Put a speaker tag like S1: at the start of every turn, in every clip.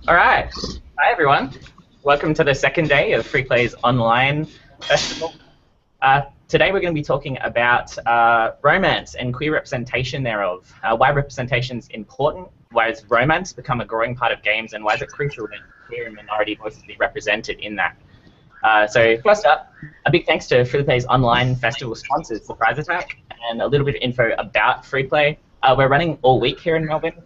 S1: All right. Hi, everyone. Welcome to the second day of Free Play's online festival. Today we're going to be talking about romance and queer representation thereof. Why representation is important, why has romance become a growing part of games, and why is it crucial that queer and minority voices be represented in that. So first up, a big thanks to Free Play's online festival sponsors, Surprise Attack, and a little bit of info about Free Play. We're running all week here in Melbourne.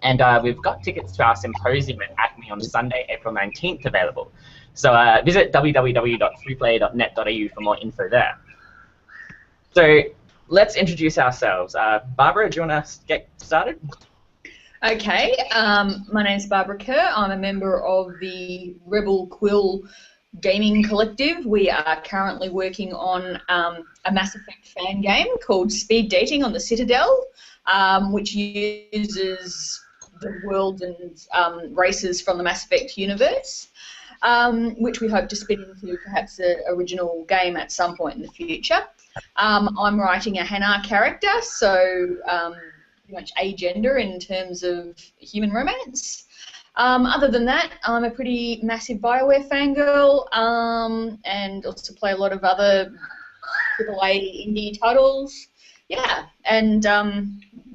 S1: And we've got tickets to our symposium at Acme on Sunday, April 19th available. So visit www.freeplay.net.au for more info there. So let's introduce ourselves. Barbara, do you want to get started?
S2: Okay, my name's Barbara Kerr. I'm a member of the Rebel Quill Gaming Collective. We are currently working on a Mass Effect fan game called Speed Dating on the Citadel, which uses the world and races from the Mass Effect universe, which we hope to spin into perhaps an original game at some point in the future. I'm writing a Hannah character, so pretty much agender in terms of human romance. Other than that, I'm a pretty massive BioWare fangirl, and also play a lot of other AAA indie titles. Yeah, and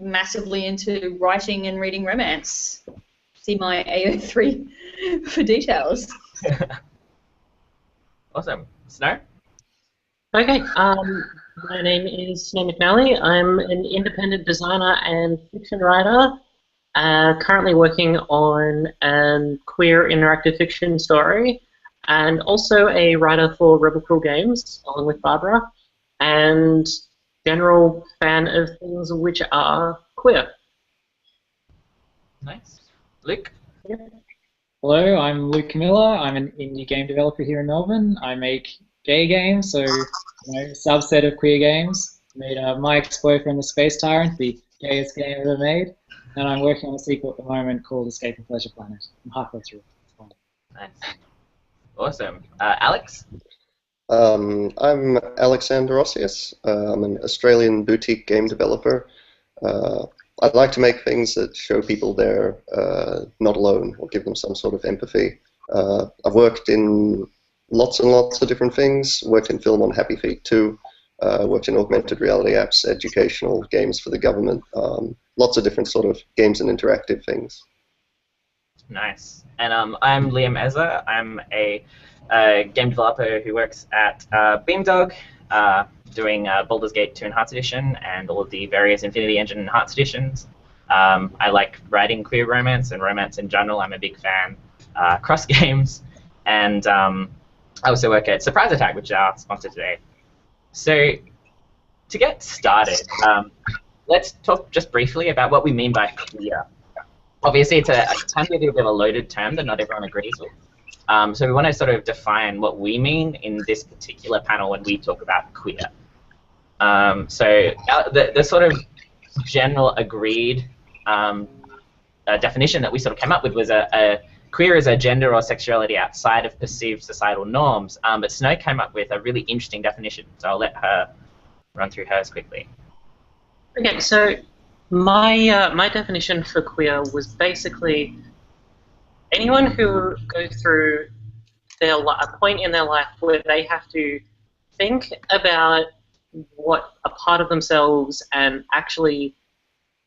S2: massively into writing and reading romance. See my AO3 for details.
S1: Awesome. Snow?
S3: Okay, my name is Snow McNally. I'm an independent designer and fiction writer, currently working on a queer interactive fiction story, and also a writer for Rebel Quill Games, along with Barbara, and general fan of things which are queer.
S1: Nice. Luke?
S4: Hello, I'm Luke Miller. I'm an indie game developer here in Melbourne. I make gay games, so subset of queer games. I made My Ex-Boyfriend the Space Tyrant, the gayest game ever made, and I'm working on a sequel at the moment called Escape from Pleasure Planet. I'm halfway through.
S1: Nice. Awesome. Alex?
S5: I'm Alexander Ocias. I'm an Australian boutique game developer. I like to make things that show people they're not alone or give them some sort of empathy. I've worked in lots and lots of different things. Worked in film on Happy Feet too. Worked in augmented reality apps, educational games for the government. Lots of different sort of games and interactive things.
S1: Nice. And I'm Liam Esler. I'm a game developer who works at Beamdog, doing Baldur's Gate 2 and Hearts Edition and all of the various Infinity Engine and Hearts Editions. I like writing queer romance and romance in general. I'm a big fan across games. And I also work at Surprise Attack, which is our sponsor today. So to get started, let's talk just briefly about what we mean by queer. Obviously, it's a tiny bit of a loaded term that not everyone agrees with. So we want to sort of define what we mean in this particular panel when we talk about queer. So the sort of general agreed definition that we sort of came up with was a queer is a gender or sexuality outside of perceived societal norms. But Snow came up with a really interesting definition, so I'll let her run through hers quickly.
S3: Okay, so my definition for queer was basically anyone who goes through a point in their life where they have to think about what a part of themselves and actually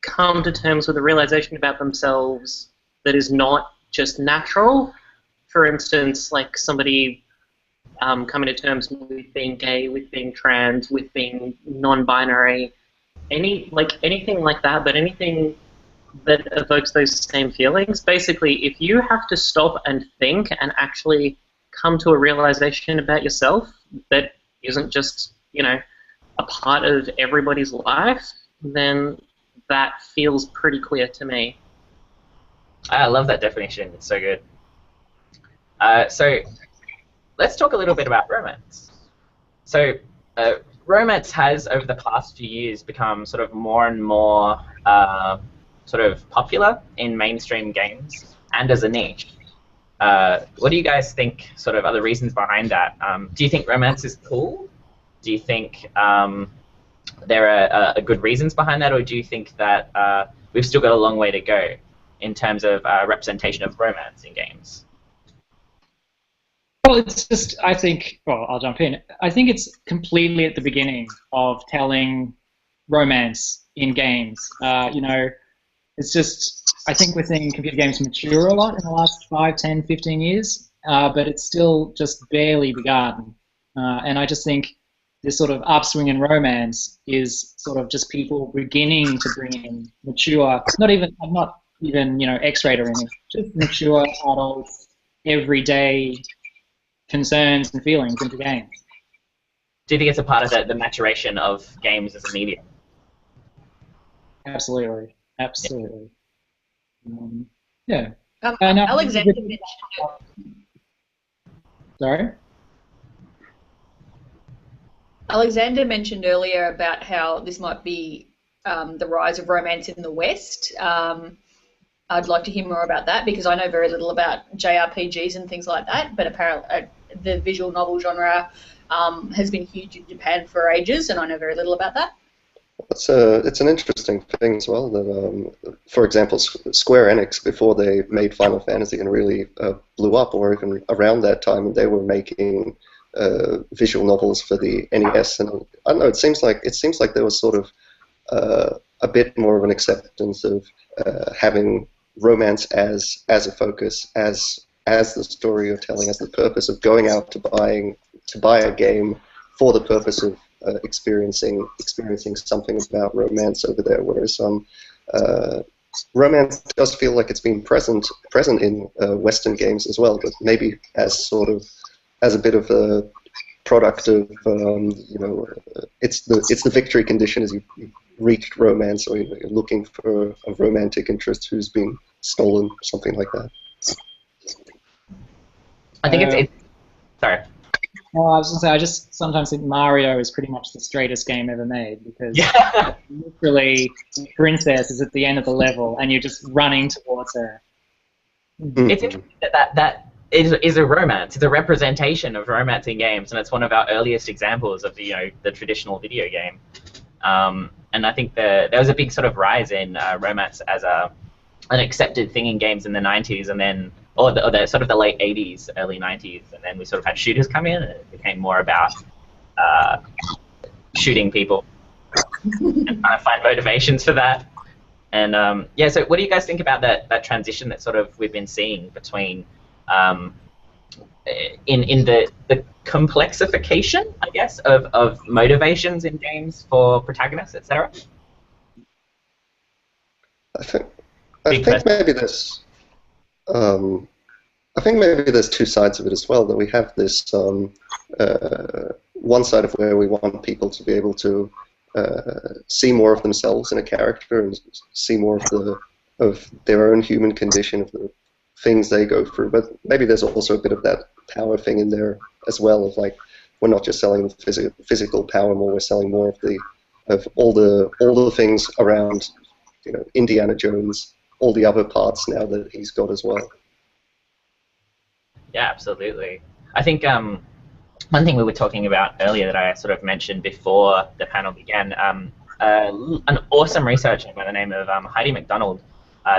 S3: come to terms with a realization about themselves that is not just natural. For instance, like somebody coming to terms with being gay, with being trans, with being non-binary, anything like that, but anything that evokes those same feelings. Basically, if you have to stop and think and actually come to a realization about yourself that isn't just, a part of everybody's life, then that feels pretty queer to me.
S1: I love that definition. It's so good. So let's talk a little bit about romance. So romance has, over the past few years, become sort of more and more sort of popular in mainstream games and as a niche. What do you guys think sort of are the reasons behind that? Do you think romance is cool? Do you think there are good reasons behind that, or do you think that we've still got a long way to go in terms of representation of romance in games?
S4: Well, it's just, I think, well, I'll jump in. I think it's completely at the beginning of telling romance in games. It's just, I think we're seeing computer games mature a lot in the last 5, 10, 15 years, but it's still just barely begun. And I just think this sort of upswing in romance is sort of just people beginning to bring in mature, I'm not even, X-rated or anything, just mature adults, everyday concerns and feelings into games.
S1: Do you think it's a part of the maturation of games as a medium?
S4: Absolutely. Yeah.
S2: Alexander mentioned
S4: Sorry?
S2: Alexander mentioned earlier about how this might be the rise of romance in the West. I'd like to hear more about that because I know very little about JRPGs and things like that, but apparently the visual novel genre has been huge in Japan for ages, and I know very little about that.
S5: It's an interesting thing as well. That, for example, Square Enix, before they made Final Fantasy and really blew up, or even around that time, they were making visual novels for the NES, and I don't know. It seems like there was sort of a bit more of an acceptance of having romance as a focus, as the story you're telling, as the purpose of going out to buy a game for the purpose of experiencing something about romance over there. Whereas romance does feel like it's been present in Western games as well, but maybe as a bit of a product of it's the victory condition as you reached romance, or you're looking for a romantic interest who's been stolen, something like that.
S1: I think it's sorry.
S4: Well, I was going to say, I just sometimes think Mario is pretty much the straightest game ever made because literally the princess is at the end of the level and you're just running towards her.
S1: It's interesting that is a romance. It's a representation of romance in games, and it's one of our earliest examples of the traditional video game. And I think there was a big sort of rise in romance as an accepted thing in games in the 90s, and then the sort of the late 80s, early 90s, and then we sort of had shooters come in, and it became more about shooting people and trying to find motivations for that. And so what do you guys think about that transition that sort of we've been seeing between in the complexification, I guess, of motivations in games for protagonists, etc.?
S5: I think maybe there's two sides of it as well. That we have this one side of where we want people to be able to see more of themselves in a character and see more of their own human condition, of the things they go through. But maybe there's also a bit of that power thing in there as well. Of like, we're not just selling the physical power more; we're selling more of all the things around, Indiana Jones, all the other parts now that he's got as well.
S1: Yeah, absolutely. I think one thing we were talking about earlier that I sort of mentioned before the panel began, an awesome researcher by the name of Heidi McDonald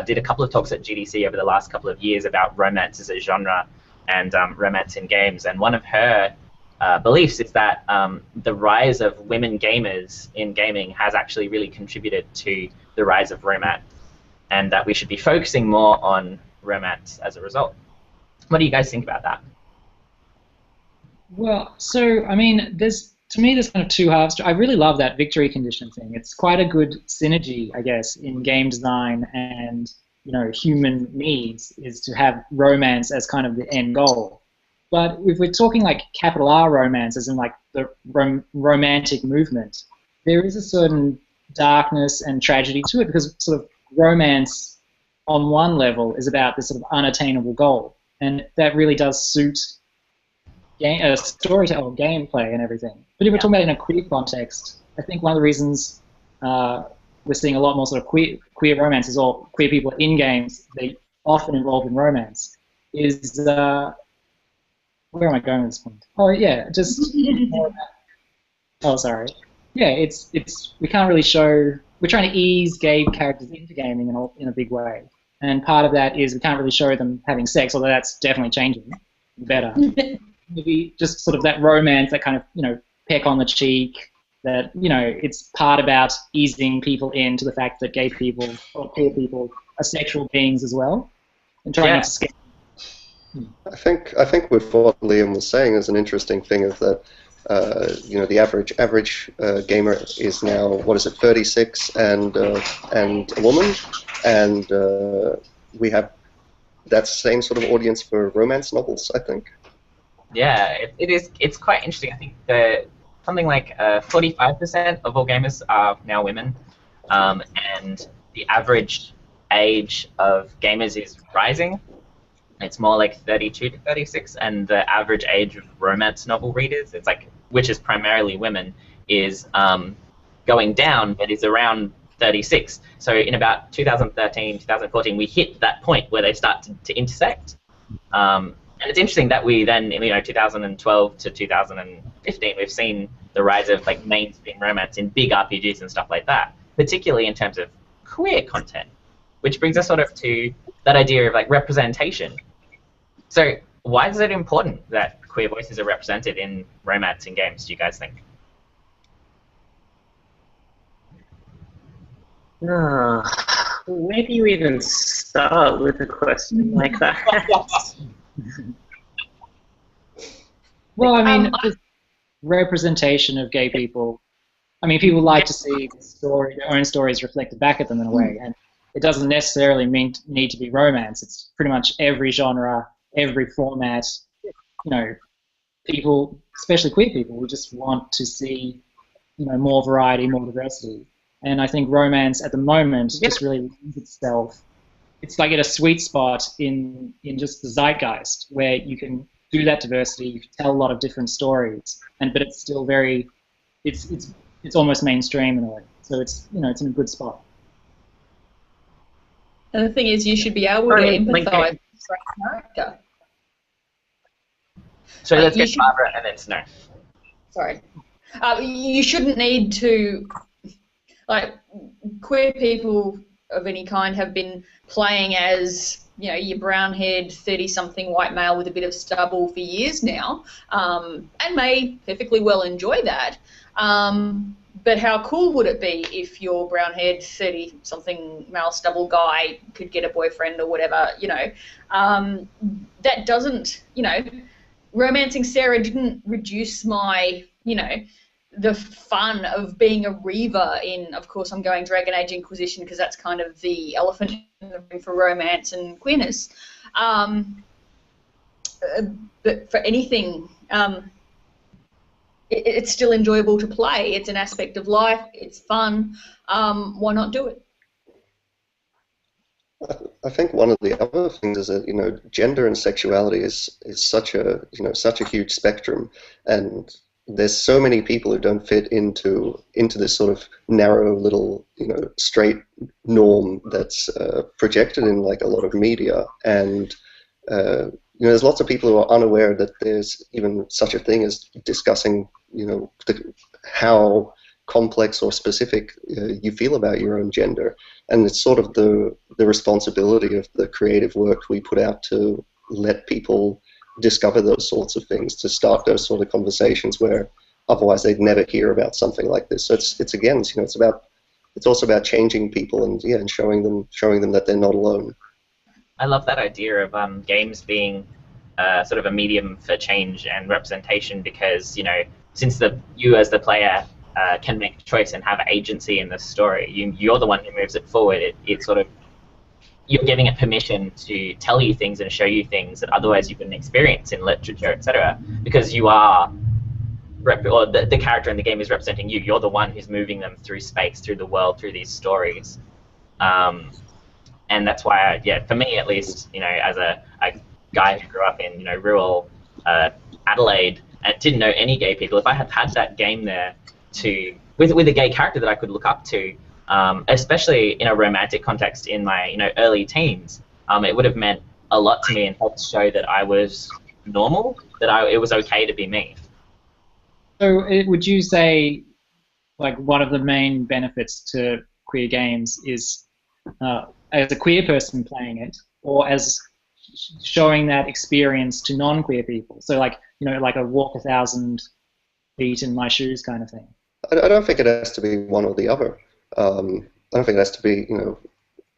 S1: did a couple of talks at GDC over the last couple of years about romance as a genre and romance in games. And one of her beliefs is that the rise of women gamers in gaming has actually really contributed to the rise of romance, and that we should be focusing more on romance as a result. What do you guys think about that?
S4: Well, so, I mean, there's kind of two halves. I really love that victory condition thing. It's quite a good synergy, I guess, in game design and, human needs, is to have romance as kind of the end goal. But if we're talking like capital R romance, as in like the romantic movement, there is a certain darkness and tragedy to it, because sort of romance on one level is about this sort of unattainable goal. And that really does suit storytelling, gameplay, and everything. But if we're talking about it in a queer context, I think one of the reasons we're seeing a lot more sort of queer romances, or queer people in games, they often involved in romance, is where am I going at this point? Oh yeah, just oh sorry. Yeah, it's we can't really show. We're trying to ease gay characters into gaming in a big way, and part of that is we can't really show them having sex, although that's definitely changing better. Maybe just sort of that romance, that kind of, peck on the cheek, that, it's part about easing people into the fact that gay people or queer people are sexual beings as well, and trying not to scare.
S5: I think with what Liam was saying is an interesting thing is that the average gamer is now, what is it, 36 and a woman, and we have that same sort of audience for romance novels, I think.
S1: Yeah, it is. It's quite interesting. I think that something like 45% of all gamers are now women, and the average age of gamers is rising. It's more like 32 to 36, and the average age of romance novel readers, which is primarily women, is going down, but is around 36. So in about 2013, 2014, we hit that point where they start to intersect. And it's interesting that we then, 2012 to 2015, we've seen the rise of mainstream romance in big RPGs and stuff like that, particularly in terms of queer content, which brings us sort of to that idea of representation. So why is it important that queer voices are represented in romance in games, do you guys think?
S3: Where do you even start with a question like that?
S4: Well, I mean, just representation of gay people. I mean, people like to see their own stories reflected back at them in a way, and it doesn't necessarily need to be romance. It's pretty much every genre, every format. People, especially queer people, we just want to see, more variety, more diversity. And I think romance at the moment just really lends itself. It's like at a sweet spot in just the zeitgeist where you can do that diversity, you can tell a lot of different stories, but it's still it's almost mainstream in a way. So it's it's in a good spot.
S2: And the thing is, you should be able to empathise with a character.
S1: So let's get Barbara and then Snow.
S2: Sorry. You shouldn't need to, queer people of any kind have been playing as, your brown-haired 30-something white male with a bit of stubble for years now, and may perfectly well enjoy that. But how cool would it be if your brown-haired 30-something male stubble guy could get a boyfriend or whatever, that doesn't, romancing Sarah didn't reduce my, the fun of being a Reaver in, of course, I'm going Dragon Age Inquisition because that's kind of the elephant in the room for romance and queerness. But for anything, it's still enjoyable to play. It's an aspect of life. It's fun. Why not do it?
S5: I think one of the other things is that gender and sexuality is such a such a huge spectrum, and there's so many people who don't fit into this sort of narrow little straight norm that's projected in a lot of media, and there's lots of people who are unaware that there's even such a thing as discussing how complex or specific you feel about your own gender, and it's sort of the responsibility of the creative work we put out to let people discover those sorts of things, to start those sort of conversations where otherwise they'd never hear about something like this. So it's again, it's also about changing people and showing them that they're not alone.
S1: I love that idea of games being sort of a medium for change and representation, because since you as the player can make a choice and have agency in the story, you're the one who moves it forward. It's sort of, you're giving it permission to tell you things and show you things that otherwise you wouldn't experience in literature, etc. Because you are, or the character in the game is representing you. You're the one who's moving them through space, through the world, through these stories. And that's why, for me at least, as a guy who grew up in rural Adelaide and didn't know any gay people, if I had had that game there with a gay character that I could look up to, especially in a romantic context in my early teens, it would have meant a lot to me and helped show that I was normal, that it was okay to be me.
S4: So would you say one of the main benefits to queer games is as a queer person playing it, or as showing that experience to non-queer people. So like, like a walk 1,000 feet in my shoes kind of thing.
S5: I don't think it has to be one or the other. I don't think it has to be,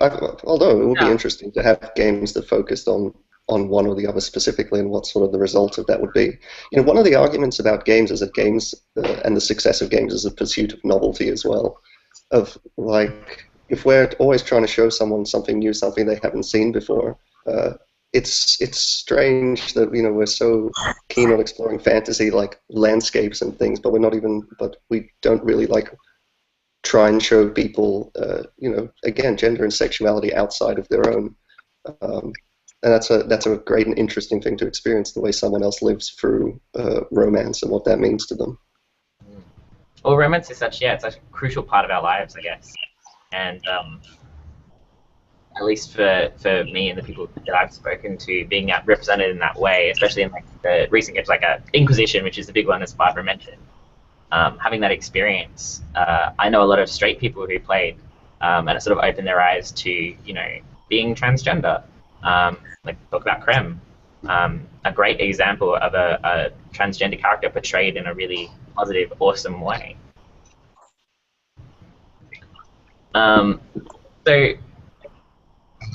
S5: although it would be interesting to have games that focused on one or the other specifically and what sort of the result of that would be. One of the arguments about games is that games and the success of games is a pursuit of novelty as well. Of like, if we're always trying to show someone something new, something they haven't seen before, it's strange that we're so keen on exploring fantasy like landscapes and things, but we don't really like try and show people, again, gender and sexuality outside of their own. And that's a great and interesting thing to experience, the way someone else lives through romance and what that means to them.
S1: Well, romance is it's such a crucial part of our lives, I guess. And at least for me and the people that I've spoken to, being represented in that way, especially in like the recent games like Inquisition, which is the big one as Barbara mentioned, having that experience, I know a lot of straight people who played, and it sort of opened their eyes to being transgender. Like talk about Krem, a great example of a transgender character portrayed in a really positive, awesome way. So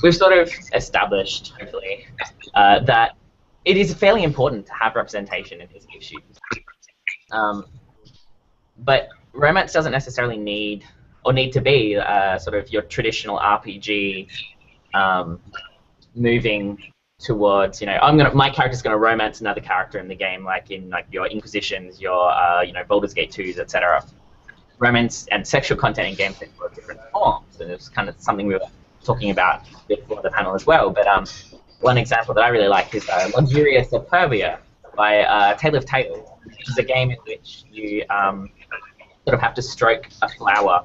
S1: we've sort of established, hopefully, that it is fairly important to have representation in these issues. But romance doesn't necessarily need to be sort of your traditional RPG. Moving towards, my character's gonna romance another character in the game, like in like your Inquisitions, your Baldur's Gate 2s, etc. Romance and sexual content in games take different forms, and it's kind of something we were talking about before the panel as well. But one example that I really like is Luxuria Superbia by Tale of Tales, which is a game in which you sort of have to stroke a flower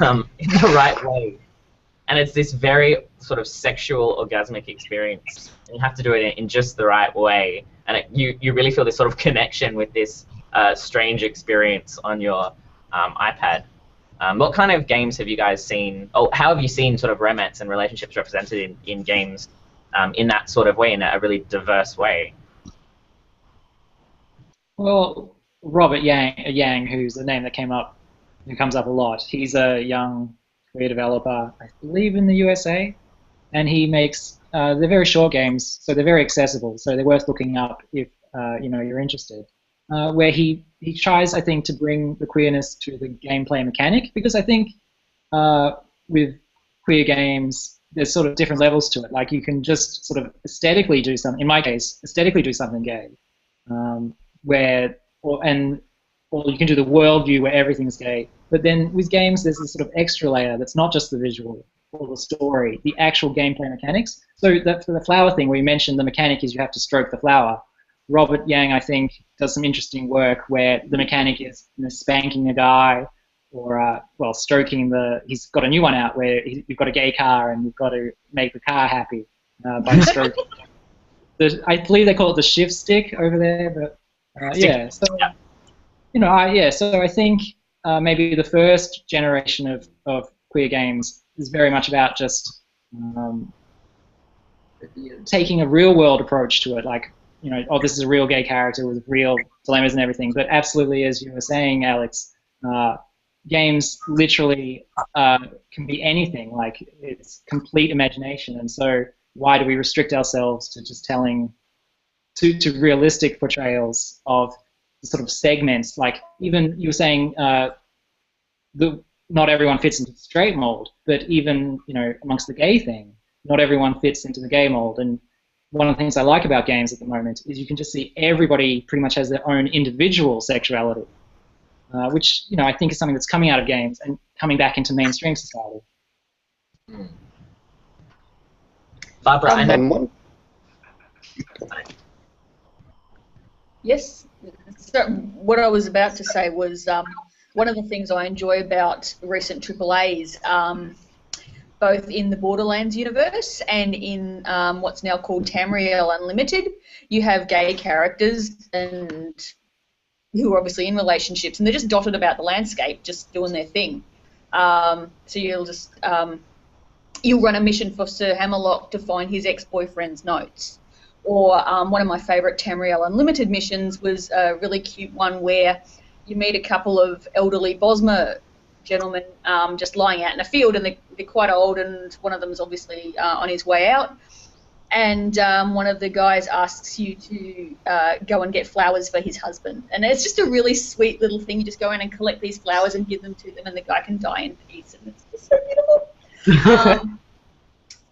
S1: in the right way. And it's this very sort of sexual, orgasmic experience. And you have to do it in just the right way. And you really feel this sort of connection with this strange experience on your iPad. What kind of games have you guys seen, or how have you seen sort of romance and relationships represented in games in that sort of way, in a really diverse way?
S4: Well, Robert Yang, who's the name that comes up a lot, he's a young queer developer, I believe in the USA, and he makes they're very short games, so they're very accessible, so they're worth looking up if you're interested. Where he tries, I think, to bring the queerness to the gameplay mechanic, because I think with queer games there's sort of different levels to it. Like you can just sort of aesthetically do something. In my case, aesthetically do something gay, or you can do the worldview where everything's gay. But then with games, there's this sort of extra layer that's not just the visual or the story, the actual gameplay mechanics. So that for the flower thing, where you mentioned the mechanic is you have to stroke the flower, Robert Yang, I think, does some interesting work where the mechanic is spanking a guy, or stroking he's got a new one out where you've got a gay car and you've got to make the car happy by stroking. I believe they call it the shift stick over there, but yeah. So so I think maybe the first generation of queer games is very much about just taking a real world approach to it, like, this is a real gay character with real dilemmas and everything. But absolutely, as you were saying, Alex, games literally can be anything. Like, it's complete imagination. And so why do we restrict ourselves to just telling to realistic portrayals of sort of segments? Like, even you were saying not everyone fits into the straight mold, but even amongst the gay thing, not everyone fits into the gay mold. And one of the things I like about games at the moment is you can just see everybody pretty much has their own individual sexuality, which I think is something that's coming out of games and coming back into mainstream society.
S1: Barbara, I know.
S2: Yes. So what I was about to say was one of the things I enjoy about recent AAAs, both in the Borderlands universe and in what's now called Tamriel Unlimited, you have gay characters and who are obviously in relationships, and they're just dotted about the landscape, just doing their thing. So you'll just you'll run a mission for Sir Hammerlock to find his ex-boyfriend's notes. Or one of my favourite Tamriel Unlimited missions was a really cute one where you meet a couple of elderly Bosmer gentlemen just lying out in a field, and they're quite old, and one of them is obviously on his way out. And one of the guys asks you to go and get flowers for his husband. And it's just a really sweet little thing. You just go in and collect these flowers and give them to them, and the guy can die in peace. And it's just so beautiful.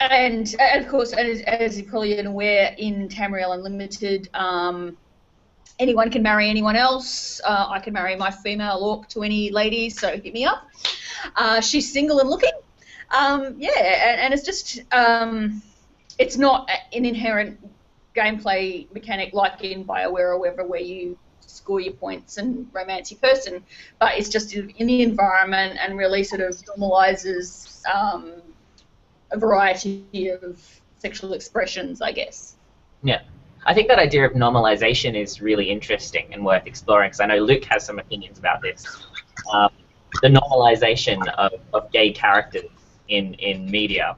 S2: And of course, as you're probably aware, in Tamriel Unlimited, anyone can marry anyone else. I can marry my female orc to any lady, so hit me up. She's single and looking. And it's just, it's not an inherent gameplay mechanic like in BioWare or wherever, where you score your points and romance your person, but it's just in the environment and really sort of normalizes a variety of sexual expressions, I guess.
S1: Yeah. I think that idea of normalization is really interesting and worth exploring, because I know Luke has some opinions about this. The normalization of gay characters in media.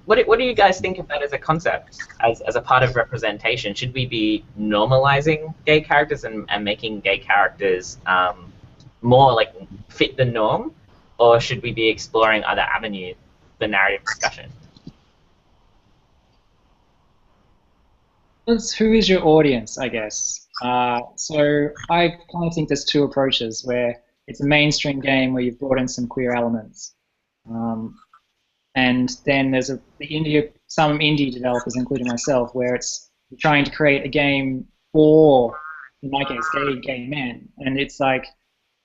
S1: What do you guys think of that as a concept, as a part of representation? Should we be normalizing gay characters and making gay characters more like fit the norm, or should we be exploring other avenues for narrative discussion?
S4: Who is your audience, I guess? So I kind of think there's two approaches, where it's a mainstream game where you've brought in some queer elements. And then there's some indie developers, including myself, where it's trying to create a game for, in my case, gay men, and it's like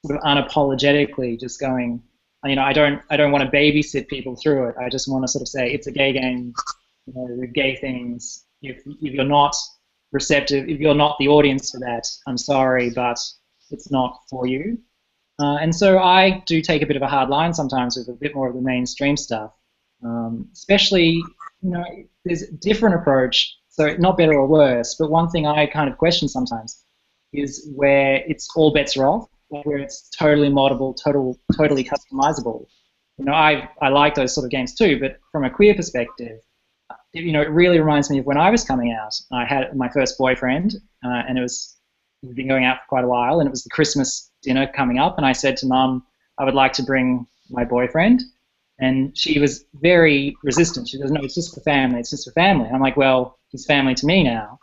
S4: sort of unapologetically just going, I don't want to babysit people through it. I just want to sort of say it's a gay game, with gay things. If you're not receptive, if you're not the audience for that, I'm sorry, but it's not for you. And so I do take a bit of a hard line sometimes with a bit more of the mainstream stuff. Especially, there's a different approach, so not better or worse, but one thing I kind of question sometimes is where it's all bets are off, where it's totally moddable, totally customizable. I like those sort of games too, but from a queer perspective, it really reminds me of when I was coming out. I had my first boyfriend, and we'd been going out for quite a while, and it was the Christmas dinner coming up, and I said to Mum, I would like to bring my boyfriend. And she was very resistant. She goes, no, it's just for family. It's just for family. And I'm like, well, he's family to me now.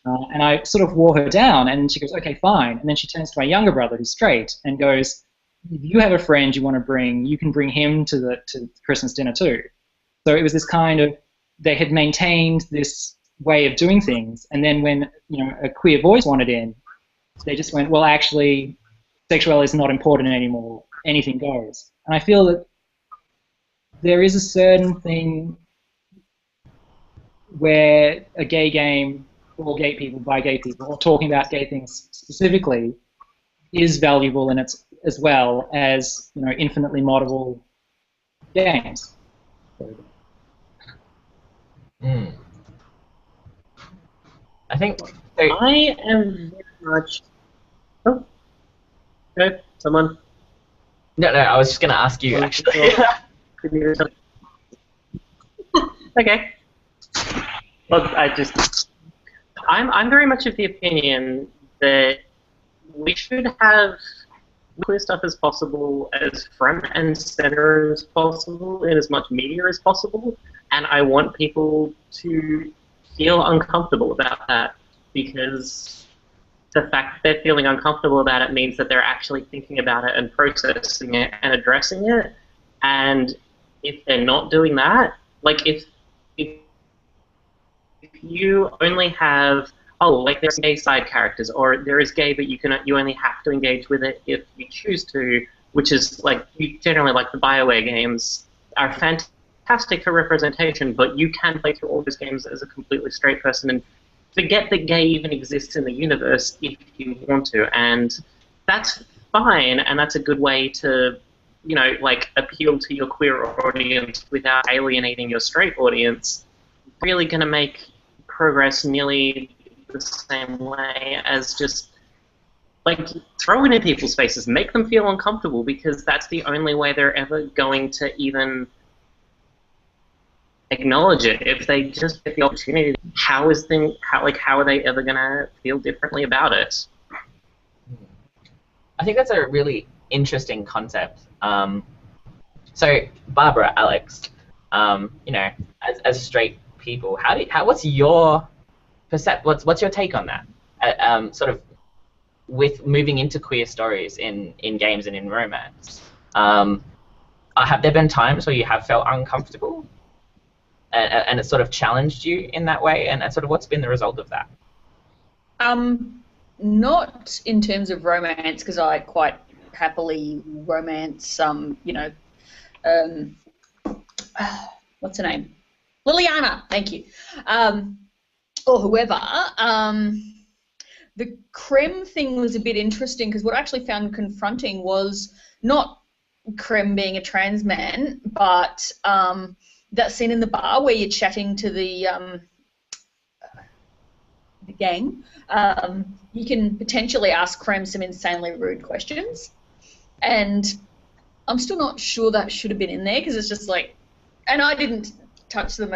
S4: And I sort of wore her down, and she goes, okay, fine. And then she turns to my younger brother, who's straight, and goes, if you have a friend you want to bring, you can bring him to Christmas dinner too. So it was this kind of, they had maintained this way of doing things, and then when a queer voice wanted in, they just went, well, actually, sexuality is not important anymore. Anything goes. And I feel that there is a certain thing where a gay game for gay people by gay people, or talking about gay things specifically, is valuable in its as well as infinitely moddable games.
S1: I think
S3: I am very much. Oh, okay, someone.
S1: No, I was just going to ask you actually.
S3: Okay. Well, I'm very much of the opinion that we should have queer stuff as possible, as front and center as possible, in as much media as possible, and I want people to feel uncomfortable about that, because the fact that they're feeling uncomfortable about it means that they're actually thinking about it and processing it and addressing it. And if they're not doing that, like if you only have, there's gay side characters, or there is gay but you only have to engage with it if you choose to, which is generally like the BioWare games are fantastic for representation, but you can play through all those games as a completely straight person and forget that gay even exists in the universe if you want to, and that's fine, and that's a good way to appeal to your queer audience without alienating your straight audience. Really going to make progress nearly the same way as just throw it in people's faces, make them feel uncomfortable, because that's the only way they're ever going to even acknowledge it, if they just get the opportunity, how are they ever gonna feel differently about it?
S1: I think that's a really interesting concept. So Barbara, Alex, as straight people, what's your what's your take on that? Sort of with moving into queer stories in games and in romance. Have there been times where you have felt uncomfortable, and it sort of challenged you in that way, and sort of what's been the result of that?
S2: Not in terms of romance, because I quite happily romance, what's her name? Liliana, thank you. Or whoever. The Krem thing was a bit interesting, because what I actually found confronting was not Krem being a trans man, but that scene in the bar where you're chatting to the gang. You can potentially ask Krem some insanely rude questions, and I'm still not sure that should have been in there, because it's just like, and I didn't touch them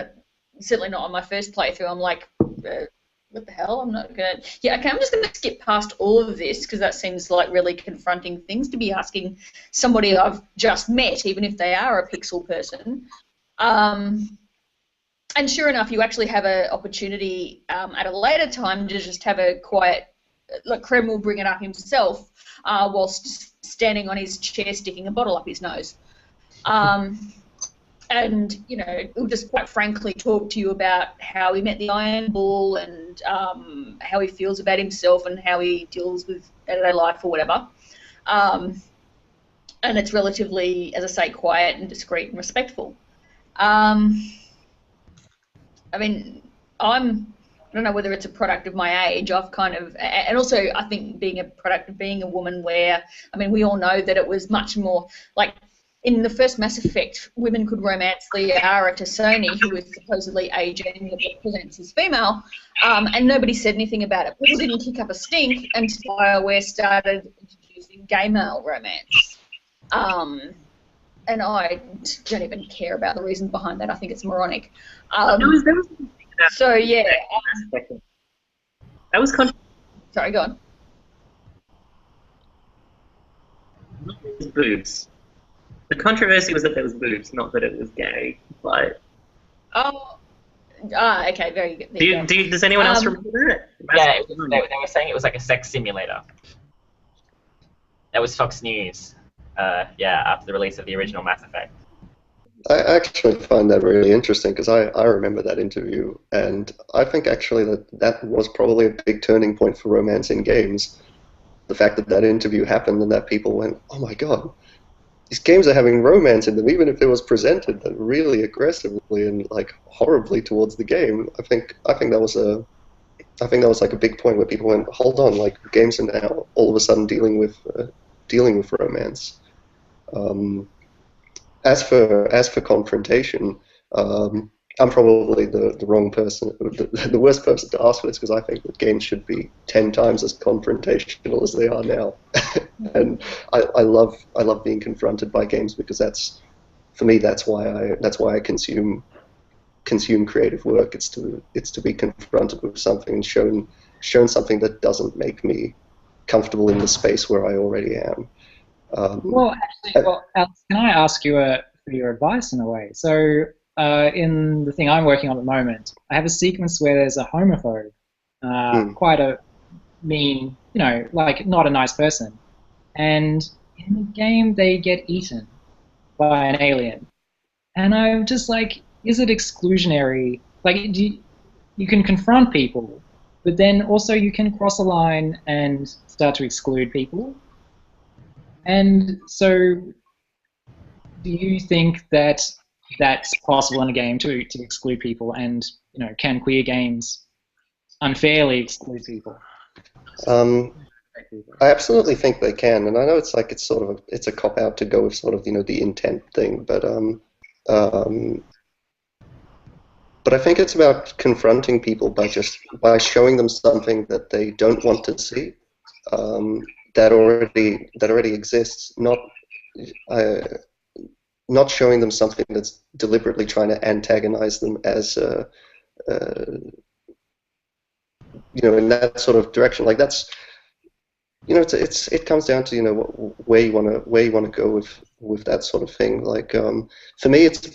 S2: certainly not on my first playthrough. I'm like, what the hell? I'm not gonna. Yeah, okay. I'm just gonna skip past all of this, because that seems like really confronting things to be asking somebody I've just met, even if they are a pixel person. And sure enough, you actually have an opportunity at a later time to just have a quiet. Like Krem will bring it up himself, whilst standing on his chair, sticking a bottle up his nose. And, he'll just quite frankly talk to you about how he met the Iron Bull, and how he feels about himself, and how he deals with day-to-day life or whatever. And it's relatively, as I say, quiet and discreet and respectful. I mean, I don't know whether it's a product of my age. I've kind of, and also I think being a product of being a woman, where, I mean, we all know that it was much more, like, in the first Mass Effect, women could romance Liara Tassoni, who was supposedly agender but presents as female, and nobody said anything about it. People didn't kick up a stink until BioWare started introducing gay male romance. And I don't even care about the reasons behind that. I think it's moronic. So, yeah.
S3: That was
S2: Sorry, go on.
S3: boobs. The controversy was that there was boobs, not that it was gay. But
S2: okay, very good.
S3: Does anyone else remember that?
S1: Yeah, they were saying it was like a sex simulator. That was Fox News. After the release of the original Mass Effect.
S5: I actually find that really interesting, because I remember that interview, and I think actually that was probably a big turning point for romance in games. The fact that interview happened and that people went, oh my god, these games are having romance in them, even if it was presented really aggressively and like horribly towards the game. I think that was like a big point where people went, hold on, like games are now all of a sudden dealing with romance. As for confrontation, I'm probably the wrong person, the worst person to ask for this, because I think that games should be 10 times as confrontational as they are now. And I love being confronted by games, because that's why I consume creative work. It's to be confronted with something and shown something that doesn't make me comfortable in the space where I already am.
S4: Alex, can I ask you for your advice in a way? So, in the thing I'm working on at the moment, I have a sequence where there's a homophobe, quite a mean, like not a nice person, and in the game they get eaten by an alien, and I'm just like, is it exclusionary? Like, you can confront people, but then also you can cross a line and start to exclude people. And so, do you think that that's possible in a game to exclude people? And can queer games unfairly exclude people?
S5: I absolutely think they can, and I know it's a cop out to go with sort of the intent thing, but I think it's about confronting people by showing them something that they don't want to see. That already exists. not showing them something that's deliberately trying to antagonize them as in that sort of direction. Like that's, it comes down to where you want to go with that sort of thing. Like for me, it's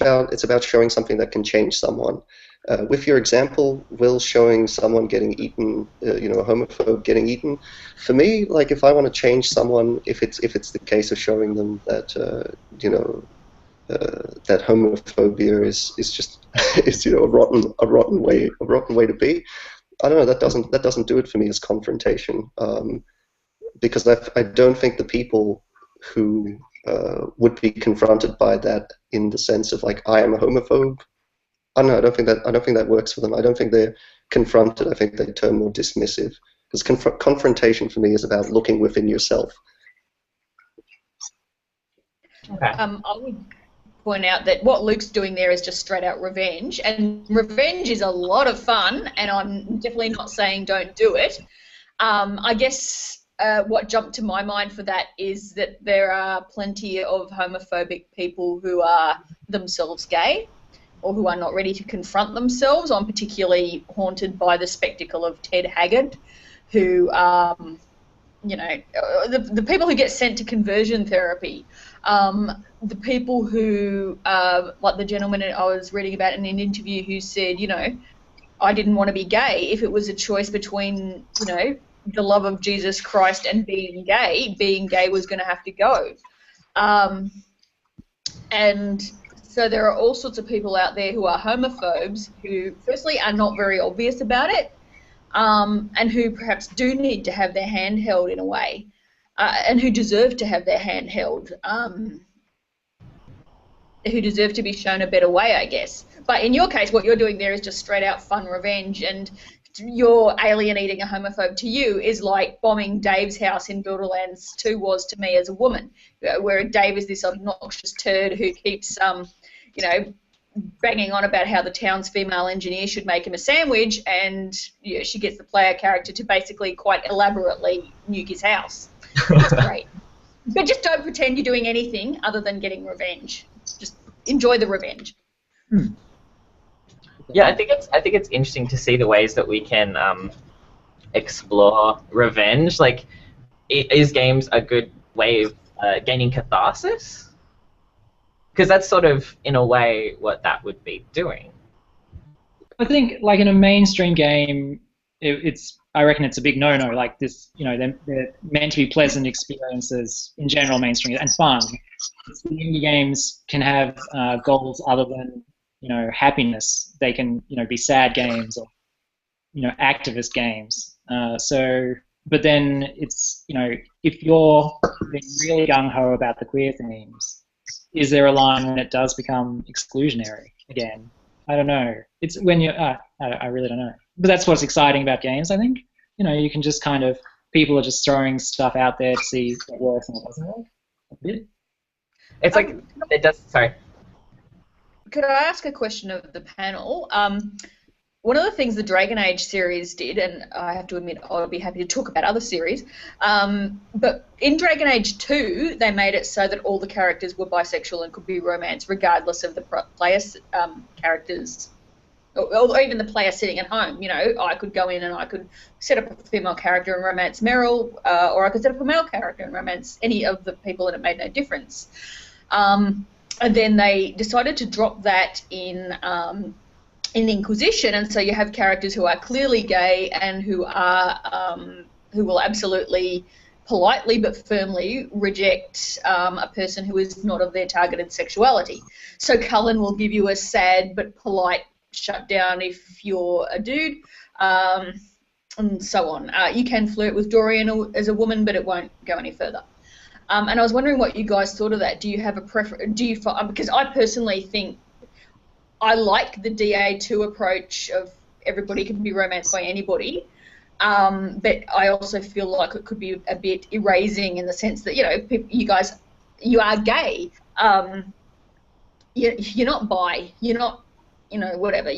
S5: about showing something that can change someone. With your example, Will showing someone getting eaten, a homophobe getting eaten. For me, like if I want to change someone, if it's the case of showing them that that homophobia is just is a rotten way to be. I don't know. That doesn't do it for me as confrontation. Because I don't think the people who would be confronted by that in the sense of like I am a homophobe, I don't know. I don't think that works for them. I don't think they're confronted. I think they turn more dismissive. Because confrontation for me is about looking within yourself.
S1: Okay.
S2: I would point out that what Luke's doing there is just straight out revenge, and revenge is a lot of fun, and I'm definitely not saying don't do it. I guess what jumped to my mind for that is that there are plenty of homophobic people who are themselves gay or who are not ready to confront themselves. I'm particularly haunted by the spectacle of Ted Haggard, who, the people who get sent to conversion therapy, the people who, like the gentleman I was reading about in an interview who said, I didn't want to be gay. If it was a choice between, the love of Jesus Christ and being gay was going to have to go. And so there are all sorts of people out there who are homophobes who, firstly, are not very obvious about it, and who perhaps do need to have their hand held in a way, and who deserve to have their hand held, who deserve to be shown a better way, I guess. But in your case, what you're doing there is just straight out fun revenge, and you're alienating a homophobe to you is like bombing Dave's house in Borderlands 2 was to me as a woman, where Dave is this obnoxious turd who keeps, banging on about how the town's female engineer should make him a sandwich, and she gets the player character to basically quite elaborately nuke his house. It's great. But just don't pretend you're doing anything other than getting revenge. Just enjoy the revenge.
S1: Yeah, I think it's interesting to see the ways that we can explore revenge. Like, is games a good way of gaining catharsis? Because that's sort of, in a way, what that would be doing.
S4: I think, like in a mainstream game, I reckon it's a big no-no. Like this, they're meant to be pleasant experiences in general, mainstream, and fun. The indie games can have goals other than happiness. They can be sad games or activist games. But then it's if you're being really gung-ho about the queer themes, is there a line when it does become exclusionary again? I don't know. It's when you I really don't know. But that's what's exciting about games, I think. You can just kind of, people are just throwing stuff out there to see what works and what doesn't work. A bit.
S1: It's like, it does, sorry.
S2: Could I ask a question of the panel? One of the things the Dragon Age series did, and I have to admit I'll be happy to talk about other series, but in Dragon Age 2 they made it so that all the characters were bisexual and could be romanced regardless of the player's characters, or even the player sitting at home. I could go in and I could set up a female character and romance Meryl, or I could set up a male character and romance any of the people, and it made no difference. And then they decided to drop that in the Inquisition, and so you have characters who are clearly gay and who will absolutely politely but firmly reject a person who is not of their targeted sexuality. So Cullen will give you a sad but polite shutdown if you're a dude, and so on. You can flirt with Dorian as a woman, but it won't go any further. And I was wondering what you guys thought of that. Do you have a preference? Because I personally think I like the DA2 approach of everybody can be romanced by anybody, but I also feel like it could be a bit erasing in the sense that, you are gay. You're not bi. You're not, whatever.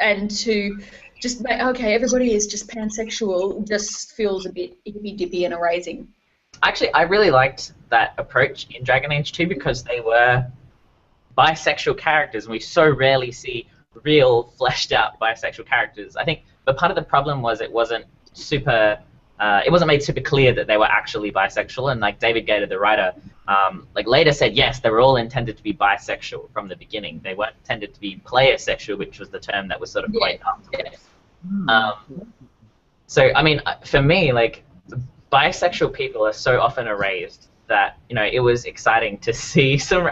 S2: And to just make, okay, everybody is just pansexual just feels a bit hippy-dippy and erasing.
S1: Actually, I really liked that approach in Dragon Age 2 because they were bisexual characters, and we so rarely see real fleshed out bisexual characters. I think, but part of the problem was it wasn't made super clear that they were actually bisexual, and like David Gator, the writer, like later said, yes, they were all intended to be bisexual from the beginning. They weren't intended to be player sexual, which was the term that was sort of coined after this. So I mean, for me, like, bisexual people are so often erased that, you know, it was exciting to see some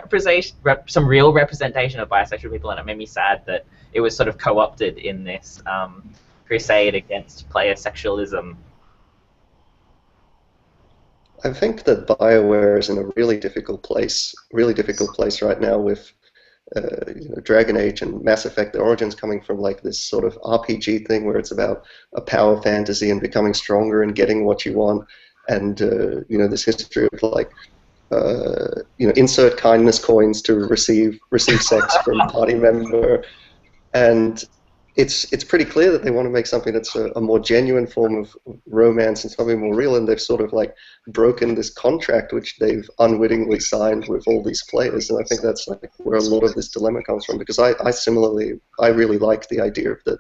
S1: real representation of bisexual people, and it made me sad that it was sort of co-opted in this crusade against player sexualism.
S5: I think that BioWare is in a really difficult place right now with Dragon Age and Mass Effect. The origins coming from like this sort of RPG thing where it's about a power fantasy and becoming stronger and getting what you want, and this history of like insert kindness coins to receive sex from a party member, and it's pretty clear that they want to make something that's a more genuine form of romance and something more real, and they've sort of like broken this contract which they've unwittingly signed with all these players, and I think that's like where a lot of this dilemma comes from, because I really like the idea of that,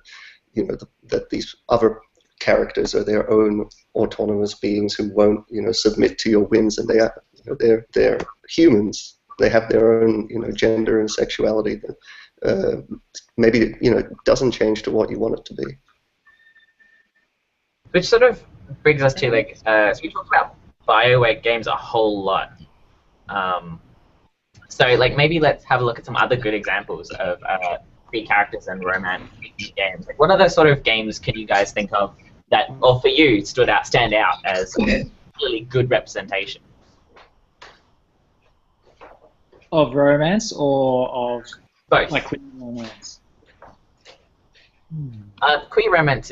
S5: that these other characters are their own autonomous beings who won't submit to your whims, and they're humans. They have their own gender and sexuality that maybe doesn't change to what you want it to be.
S1: Which sort of brings us to like so we talked about BioWare games a whole lot. So like maybe let's have a look at some other good examples of queer characters and romance games. Like, what other sort of games can you guys think of that, or for you, stand out as really good representation?
S4: Of romance or of
S1: Both.
S4: like queer romance?
S1: Queer romance,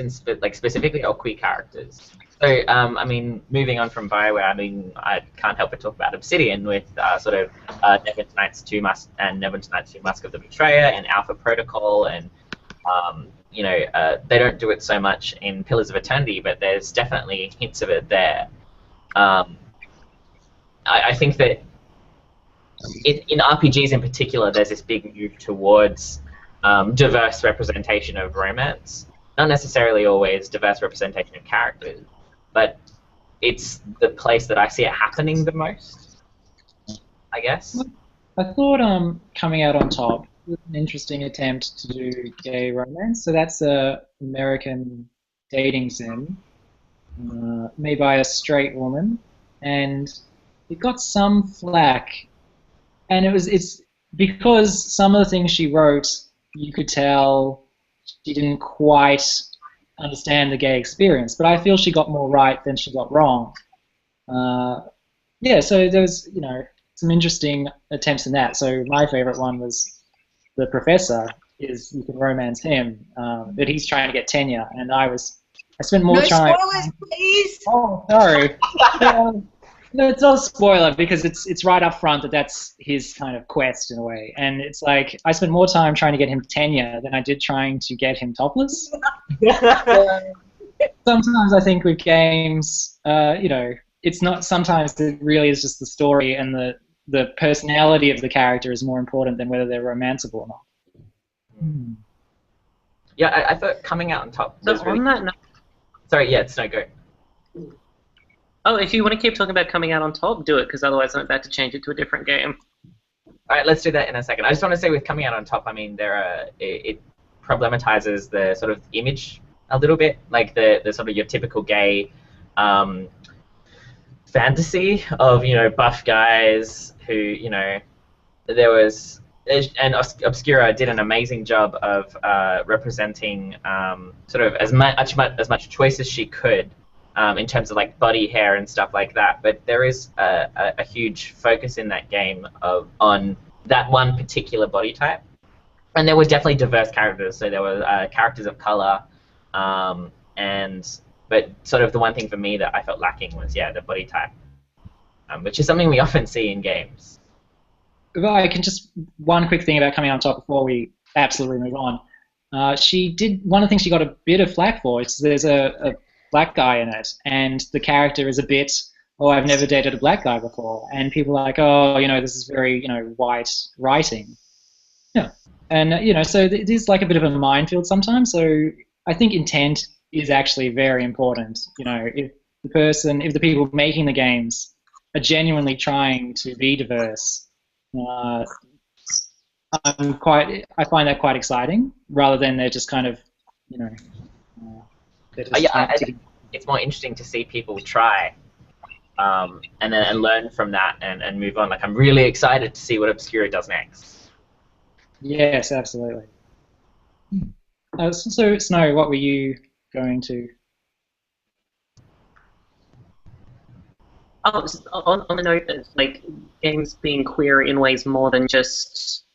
S1: specifically, or queer characters. So, I mean, moving on from BioWare, I mean, I can't help but talk about Obsidian with Neverwinter 2 Mask and Neverwinter 2 Mask of the Betrayer and Alpha Protocol, and they don't do it so much in Pillars of Eternity, but there's definitely hints of it there. I think that in RPGs in particular, there's this big move towards diverse representation of romance. Not necessarily always diverse representation of characters, but it's the place that I see it happening the most, I guess.
S4: I thought Coming Out on Top was an interesting attempt to do gay romance. So that's a American dating sim made by a straight woman, and it got some flack. And it's because some of the things she wrote, you could tell she didn't quite understand the gay experience. But I feel she got more right than she got wrong. Yeah, so there was, some interesting attempts in that. So my favorite one was the professor. Is you can romance him, but he's trying to get tenure, and I spent more time.
S2: No spoilers, please.
S4: Oh, sorry. No, it's not a spoiler because it's right up front that that's his kind of quest in a way, and it's like I spent more time trying to get him tenure than I did trying to get him topless. Sometimes I think with games, it's not. Sometimes it really is just the story and the personality of the character is more important than whether they're romanceable or not.
S1: Yeah, I thought Coming Out on Top was really... Sorry, yeah, it's no go.
S3: Oh, if you want to keep talking about Coming Out on Top, do it, because otherwise I'm about to change it to a different game.
S1: All right, let's do that in a second. I just want to say with Coming Out on Top, I mean, it problematizes the sort of image a little bit, like the sort of your typical gay fantasy of, buff guys who, there was... And Obscura did an amazing job of representing sort of as much choice as she could in terms of like body hair and stuff like that. But there is a huge focus in that game on that one particular body type, and there was definitely diverse characters. So there were characters of color, but sort of the one thing for me that I felt lacking was the body type, which is something we often see in games.
S4: If I can just one quick thing about Coming Out on Top before we absolutely move on. She did one of the things she got a bit of flack for is there's a black guy in it, and the character is a bit, I've never dated a black guy before, and people are like, this is very white writing. Yeah, and so it is like a bit of a minefield sometimes. So I think intent is actually very important. If the people making the games are genuinely trying to be diverse, uh, I find that quite exciting, rather than they're just kind of, they're just
S1: Yeah,
S4: ticking.
S1: it's more interesting to see people try, and learn from that and move on. Like, I'm really excited to see what Obscura does next.
S4: Yes, absolutely. So Snow, what were you going to?
S3: Oh, on the note of like games being queer in ways more than just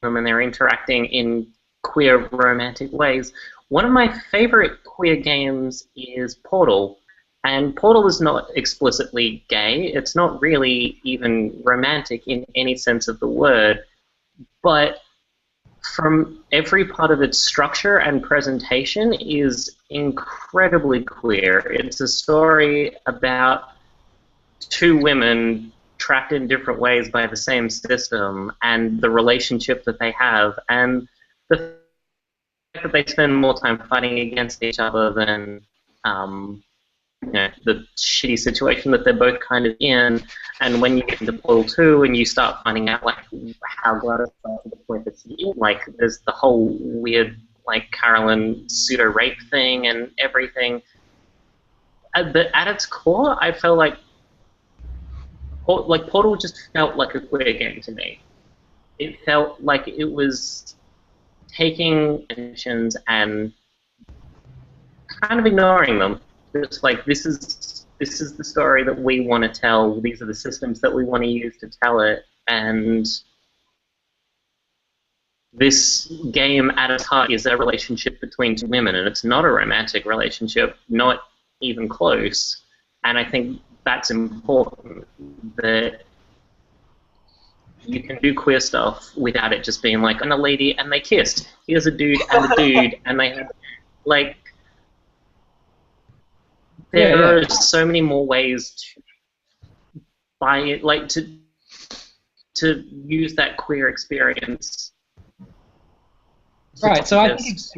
S3: when they're interacting in queer romantic ways, one of my favorite queer games is Portal. And Portal is not explicitly gay. It's not really even romantic in any sense of the word. But from every part of its structure and presentation is incredibly queer. It's a story about two women trapped in different ways by the same system and the relationship that they have, and the fact that they spend more time fighting against each other than the shitty situation that they're both kind of in. And when you get into Portal 2 and you start finding out like how Gladys got to the point that she's in, like there's the whole weird like Carolyn pseudo rape thing and everything. But at its core, I felt like Portal just felt like a queer game to me. It felt like it was taking intentions and kind of ignoring them. It's like this is the story that we want to tell. These are the systems that we want to use to tell it. And this game at its heart is a relationship between two women, and it's not a romantic relationship, not even close. And I think that's important, that you can do queer stuff without it just being like, and a lady and they kissed. Here's a dude and a dude, and they had like. There are so many more ways to buy it, like to use that queer experience.
S4: Right. So I think it's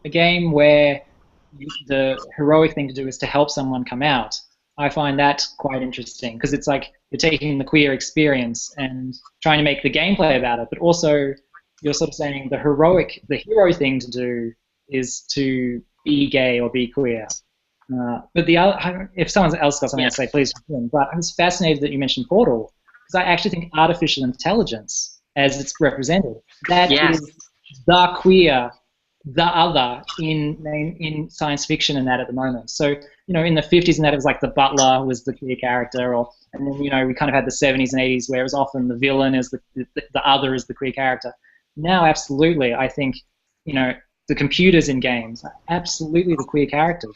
S4: a game where the heroic thing to do is to help someone come out. I find that quite interesting because it's like you're taking the queer experience and trying to make the gameplay about it, but also you're sort of saying the hero thing to do is to be gay or be queer. But the other, if someone else got something to say, please jump in. But I was fascinated that you mentioned Portal because I actually think artificial intelligence, as it's represented, that is the queer, the other in science fiction and that at the moment. So in the 50s and that it was like the butler was the queer character, and then we kind of had the 70s and 80s where it was often the villain is the other is the queer character. Now, absolutely, I think the computers in games are absolutely the queer characters.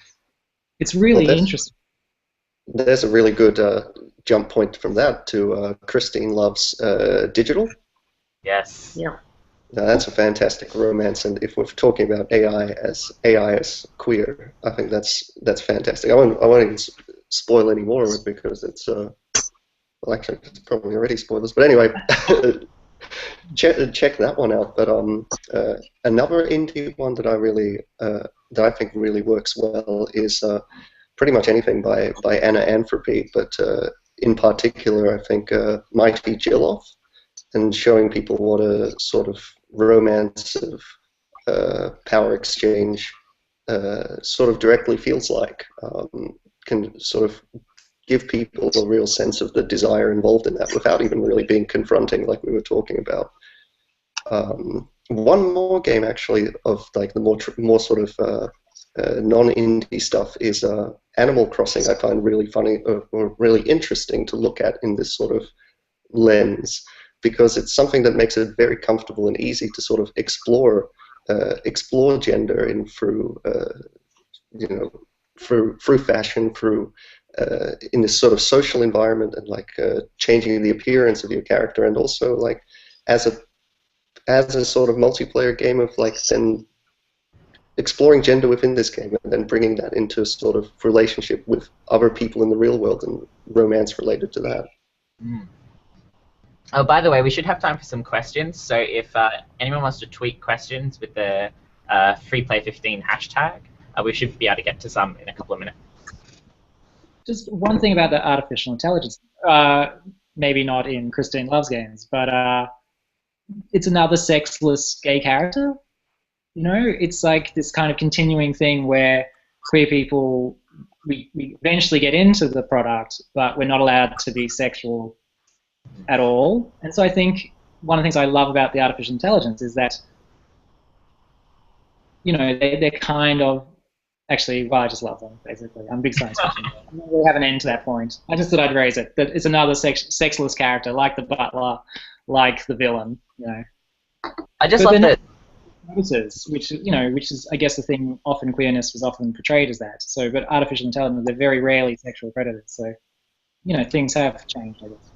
S4: It's really interesting.
S5: There's a really good jump point from that to Christine Love's Digital.
S1: Yes.
S3: Yeah.
S5: Now, that's a fantastic romance, and if we're talking about AI as queer, I think that's fantastic. I won't even spoil any more of it because it's well, actually it's probably already spoilers. But anyway, check that one out. But another indie one that I think really works well is pretty much anything by Anna Anthropy, but in particular I think Mighty Jilloff, and showing people what a sort of romance of power exchange sort of directly feels like, can sort of give people a real sense of the desire involved in that without even really being confronting like we were talking about. One more game actually of like the more sort of non-indie stuff is Animal Crossing. I find really funny or really interesting to look at in this sort of lens, because it's something that makes it very comfortable and easy to sort of explore gender through fashion, through in this sort of social environment, and like changing the appearance of your character, and also like as a sort of multiplayer game of like then exploring gender within this game and then bringing that into a sort of relationship with other people in the real world and romance related to that.
S1: Mm. Oh, by the way, we should have time for some questions. So if anyone wants to tweet questions with the FreePlay15 hashtag, we should be able to get to some in a couple of minutes.
S4: Just one thing about the artificial intelligence, maybe not in Christine Love's games, but it's another sexless gay character. You know, it's like this kind of continuing thing where queer people, we eventually get into the product, but we're not allowed to be sexual at all. And so I think one of the things I love about the artificial intelligence is that, you know, they're kind of, actually, well, I just love them, basically. I'm a big science fiction. I don't really have an end to that point. I just thought I'd raise it, that it's another sexless character, like the butler, like the villain, you know.
S1: I just love that.
S4: Predators, which, you know, which is, I guess, the thing. Often queerness was often portrayed as that. So, but artificial intelligence, they're very rarely sexual predators. So, you know, things have changed, I guess.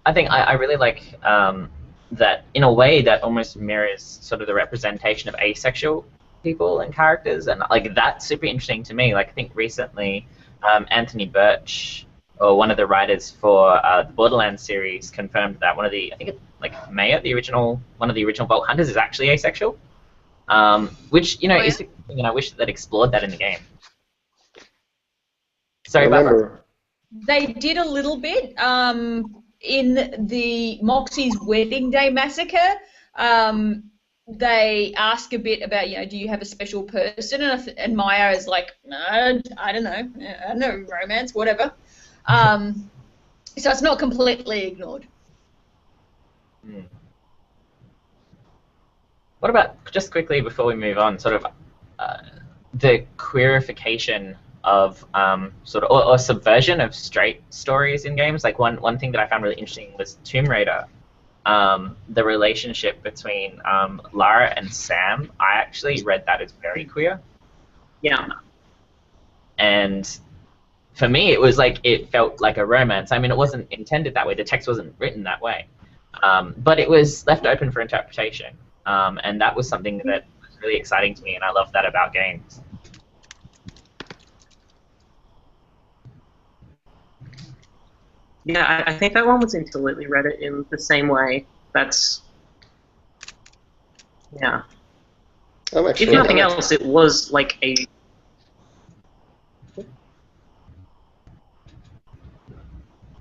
S1: I think I really like that in a way that almost mirrors sort of the representation of asexual people and characters, and like that's super interesting to me. Like I think recently, Anthony Birch, or one of the writers for the Borderlands series, confirmed that one of the, I think it's like Maya, one of the original Vault Hunters, is actually asexual. Which, you know, is, you know, I wish that explored that in the game. Sorry, Barbara.
S2: They did a little bit in the Moxie's Wedding Day Massacre. They ask a bit about, you know, do you have a special person? And Maya is like, no, I don't know, romance, whatever. So it's not completely ignored.
S1: Hmm. What about, just quickly before we move on, sort of the queerification of sort of, or subversion of straight stories in games? Like one thing that I found really interesting was Tomb Raider. The relationship between Lara and Sam, I actually read that as very queer.
S3: Yeah.
S1: And for me, it was like, it felt like a romance. I mean, it wasn't intended that way. The text wasn't written that way. But it was left open for interpretation. And that was something that was really exciting to me, and I love that about games.
S3: Yeah, I think that one was completely read it in the same way. That's, yeah. If nothing else, it was like a...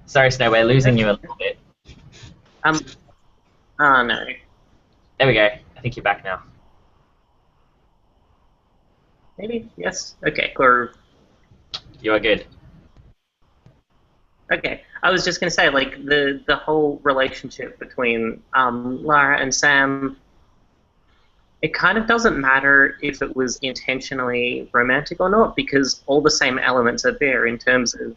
S1: Sorry, Snow, we're losing you a little bit.
S3: Oh, no.
S1: There we go. I think you're back now.
S3: Maybe? Yes? Okay, or...
S1: You are good.
S3: Okay, I was just going to say, like, the whole relationship between Lara and Sam, it kind of doesn't matter if it was intentionally romantic or not, because all the same elements are there in terms of,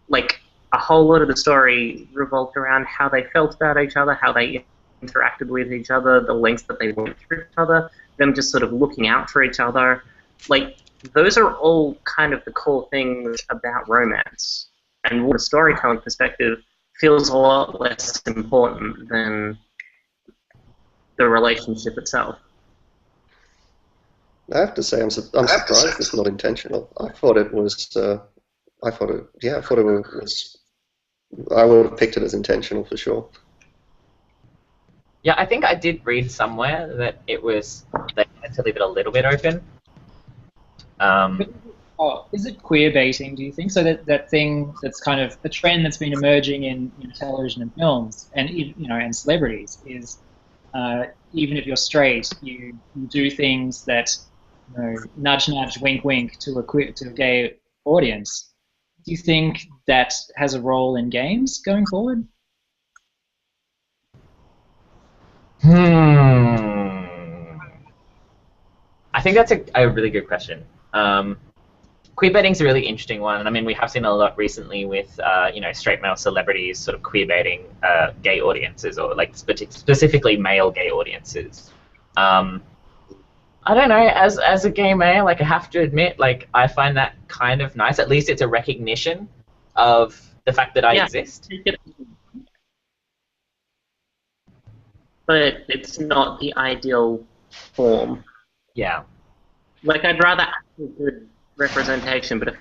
S3: like, a whole lot of the story revolved around how they felt about each other, how they interacted with each other, the lengths that they went through each other, them just sort of looking out for each other. Like, those are all kind of the core things about romance. And from a storytelling perspective, feels a lot less important than the relationship itself.
S5: I have to say, I'm surprised it's not intentional. I thought it was. I thought it was. I would have picked it as intentional for sure.
S1: Yeah, I think I did read somewhere that it was, they wanted to leave it a little bit open.
S4: Is it queer baiting, do you think? So that thing that's kind of a trend that's been emerging in television and films and, you know, and celebrities is even if you're straight, you do things that, you know, nudge nudge, wink wink to a gay audience. Do you think that has a role in games going forward?
S1: I think that's a really good question. Queerbaiting's a really interesting one, and I mean we have seen a lot recently with you know, straight male celebrities sort of queerbaiting gay audiences, or like specifically male gay audiences. I don't know, as a gay male, like I have to admit, like I find that kind of nice. At least it's a recognition of the fact that I exist.
S3: But it's not the ideal form.
S1: Yeah.
S3: Like, I'd rather have a good representation, but if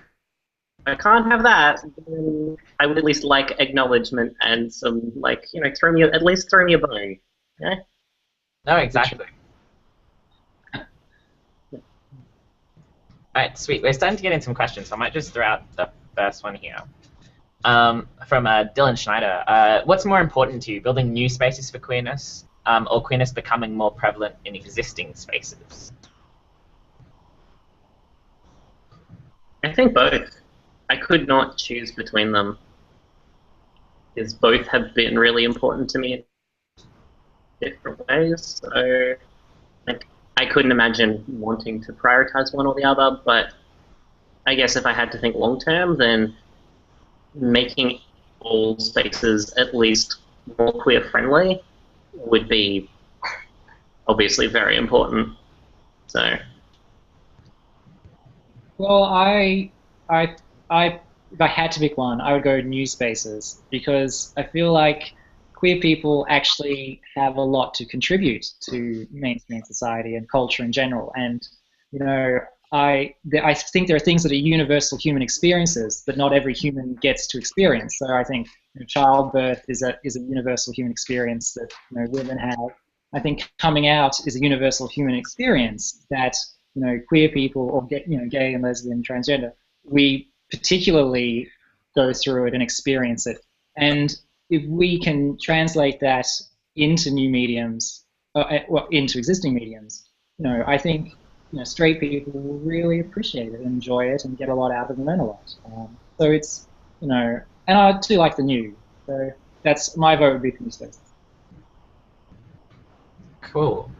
S3: I can't have that. Then I would at least like acknowledgement and some, like, you know, at least throw me a bone. Yeah.
S1: No, exactly. Alright, sweet. We're starting to get in some questions, so I might just throw out the first one here. From Dylan Schneider. What's more important to you, building new spaces for queerness, or queerness becoming more prevalent in existing spaces?
S3: I think both. I could not choose between them, because both have been really important to me in different ways. So, like, I couldn't imagine wanting to prioritize one or the other, but I guess if I had to think long term, then making all spaces at least more queer friendly would be obviously very important. So,
S4: Well, if I had to pick one, I would go new spaces because I feel like queer people actually have a lot to contribute to mainstream society and culture in general. And you know, I think there are things that are universal human experiences that not every human gets to experience. So I think childbirth is a universal human experience that women have. I think coming out is a universal human experience that queer people or gay and lesbian, transgender, we particularly go through it and experience it. And if we can translate that into new mediums, well, into existing mediums, I think straight people will really appreciate it, and enjoy it, and get a lot out of it and learn a lot. So it's and I do like the new. So that's my vote would be for new spaces.
S1: Cool.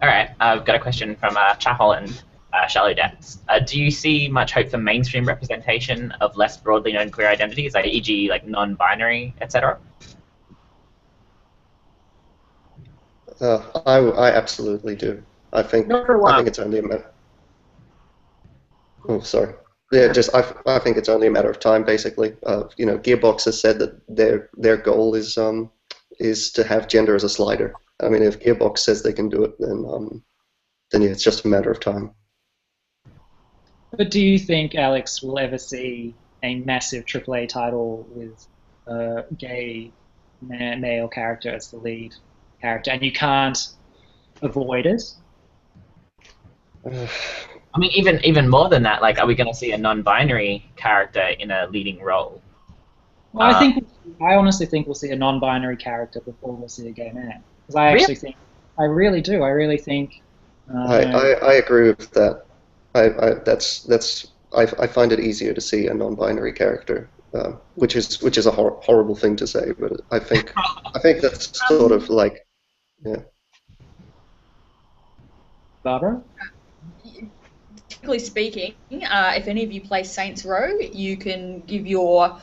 S1: All right, I've got a question from Chapel and Shallow Depths. Do you see much hope for mainstream representation of less broadly known queer identities, like e.g., like non-binary, etc.?
S5: I absolutely do. I think it's only a matter. Oh, sorry. Yeah, I think it's only a matter of time, basically. Gearbox has said that their goal is to have gender as a slider. I mean, if Gearbox says they can do it, then yeah, it's just a matter of time.
S4: But do you think, Alex, we'll ever see a massive AAA title with a gay male character as the lead character, and you can't avoid it?
S1: I mean, even more than that, like, are we going to see a non-binary character in a leading role?
S4: Well, I honestly think we'll see a non-binary character before we'll see a gay man. Because I really do. I really think.
S5: I agree with that. I find it easier to see a non-binary character, which is a horrible thing to say, but I think that's sort of like, yeah.
S4: Barbara?
S2: Technically speaking, if any of you play Saints Row, you can give your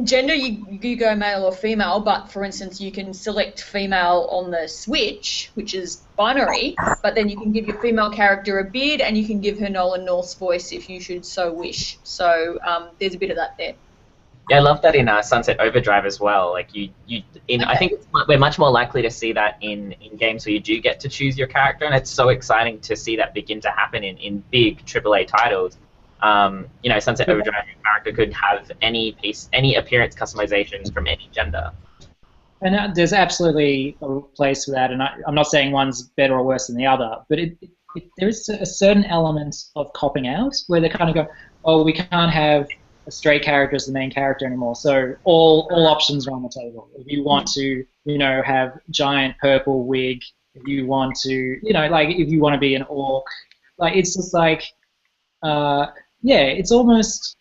S2: gender, you go male or female, but for instance, you can select female on the Switch, which is binary, but then you can give your female character a beard, and you can give her Nolan North's voice if you should so wish. So there's a bit of that there.
S1: Yeah, I love that in Sunset Overdrive as well. Like I think we're much more likely to see that in games where you do get to choose your character, and it's so exciting to see that begin to happen in big AAA titles. Sunset Overdrive, your character could have any appearance customization from any gender.
S4: And there's absolutely a place for that, and I'm not saying one's better or worse than the other, but there is a certain element of copping out where they kind of go, oh, we can't have a straight character as the main character anymore, so all options are on the table. If you want to, have giant purple wig, if you want to, if you want to be an orc, it's just like, it's almost,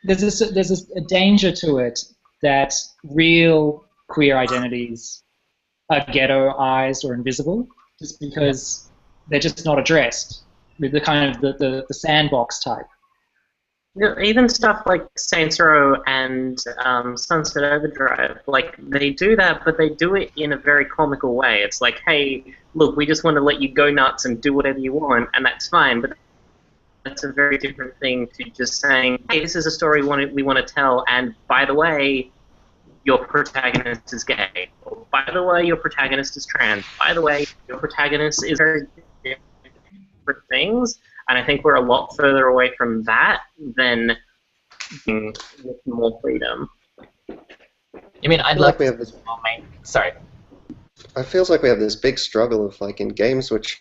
S4: there's a danger to it that real queer identities are ghettoized or invisible just because they're just not addressed with the kind of the sandbox type.
S3: Even stuff like Saints Row and Sunset Overdrive, like, they do that, but they do it in a very comical way. It's like, hey, look, we just want to let you go nuts and do whatever you want, and that's fine, but that's a very different thing to just saying, hey, this is a story we want to tell, and by the way, your protagonist is gay. Or, by the way, your protagonist is trans. By the way, your protagonist is very different things. And I think we're a lot further away from that than with more freedom.
S1: I mean, I'd
S5: feel
S1: love
S5: like we
S1: to
S5: have this.
S1: see more main. Sorry.
S5: It feels like we have this big struggle of like in games which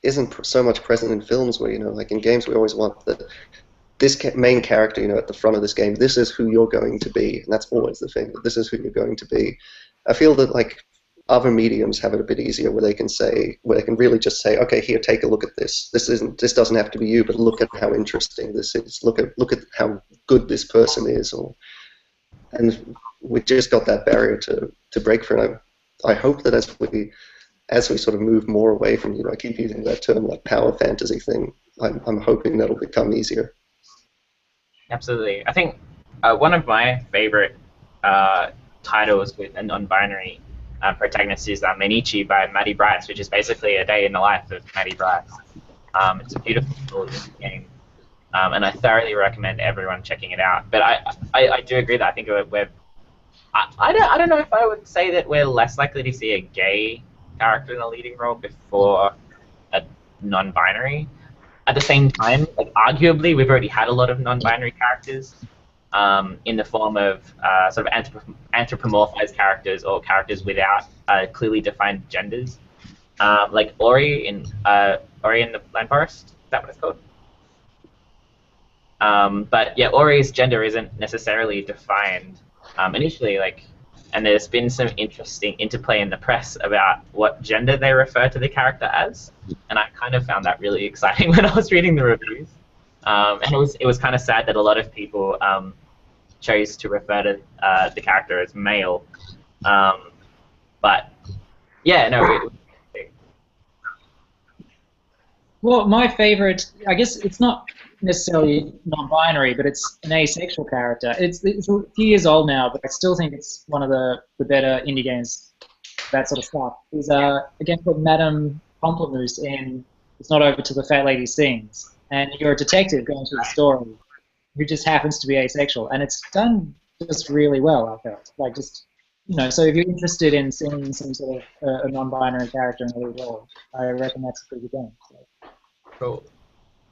S5: isn't so much present in films where like in games we always want that this main character at the front of this game, this is who you're going to be, and that's always the thing, that this is who you're going to be. I feel that like other mediums have it a bit easier where they can really just say, okay, here, take a look at this. This doesn't have to be you, but look at how interesting this is. Look at how good this person is, and we just got that barrier to break through. I hope that as we sort of move more away from, I keep using that term, like power fantasy thing, I'm hoping that'll become easier.
S1: Absolutely. I think one of my favorite titles with a non-binary protagonist is Menichi by Maddie Bryce, which is basically a day in the life of Maddie Bryce. It's a beautiful game, and I thoroughly recommend everyone checking it out. But I do agree that I think I don't know if I would say that we're less likely to see a gay character in a leading role before a non-binary. At the same time, like arguably, we've already had a lot of non-binary characters in the form of sort of anthropomorphized characters or characters without clearly defined genders, like Ori in the Blind Forest. Is that what it's called? But yeah, Ori's gender isn't necessarily defined initially, and there's been some interesting interplay in the press about what gender they refer to the character as, and I kind of found that really exciting when I was reading the reviews. And it was kind of sad that a lot of people chose to refer to the character as male. But yeah, no.
S4: Well, my favorite, I guess it's not necessarily non-binary, but it's an asexual character. It's a few years old now, but I still think it's one of the better indie games, that sort of stuff. Is a game called Madame Pamplemousse in It's Not Over Till the Fat Lady Sings, and you're a detective going through the story who just happens to be asexual, and it's done just really well, I felt. Like just, so if you're interested in seeing some sort of a non-binary character in a lead role, I reckon that's a pretty good game. So.
S1: Cool.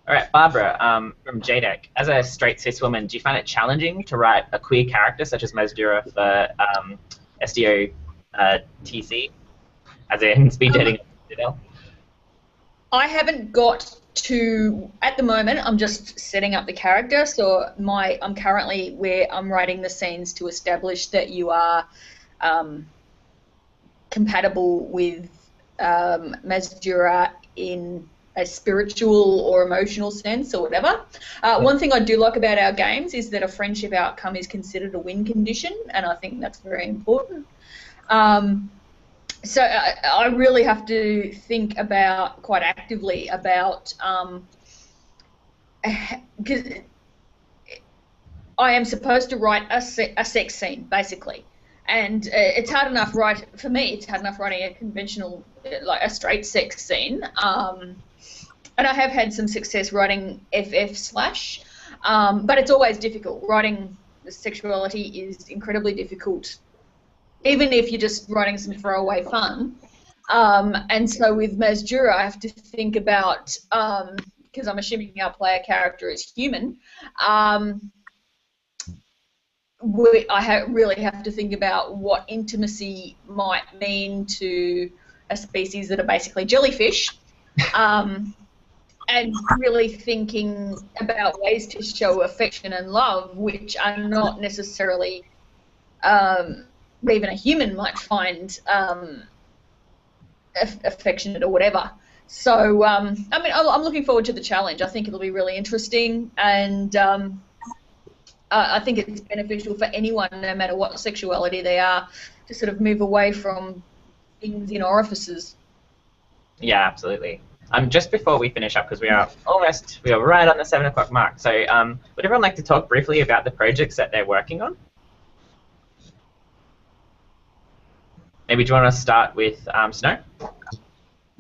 S1: All right, Barbara, from JDEC, as a straight cis woman, do you find it challenging to write a queer character such as Mazdura for SDO-TC, as in speed dating?
S2: I haven't got to, at the moment, I'm just setting up the character, so I'm currently where I'm writing the scenes to establish that you are compatible with Mazdura in a spiritual or emotional sense or whatever. One thing I do like about our games is that a friendship outcome is considered a win condition, and I think that's very important. So I really have to think about quite actively about, because I am supposed to write a sex scene, basically. And it's hard enough for me, it's hard enough writing a conventional, like a straight sex scene. And I have had some success writing FF/, but it's always difficult. Writing sexuality is incredibly difficult, even if you're just writing some throwaway fun. And so with Mazdura, I have to think about, because I'm assuming our player character is human, I really have to think about what intimacy might mean to a species that are basically jellyfish, and really thinking about ways to show affection and love, which are not necessarily even a human might find affectionate or whatever. So, I mean, I'm looking forward to the challenge. I think it'll be really interesting, and I think it's beneficial for anyone, no matter what sexuality they are, to sort of move away from things in orifices.
S1: Yeah, absolutely. Just before we finish up, because we are right on the 7 o'clock mark, so would everyone like to talk briefly about the projects that they're working on? Maybe do you want to start with Snow?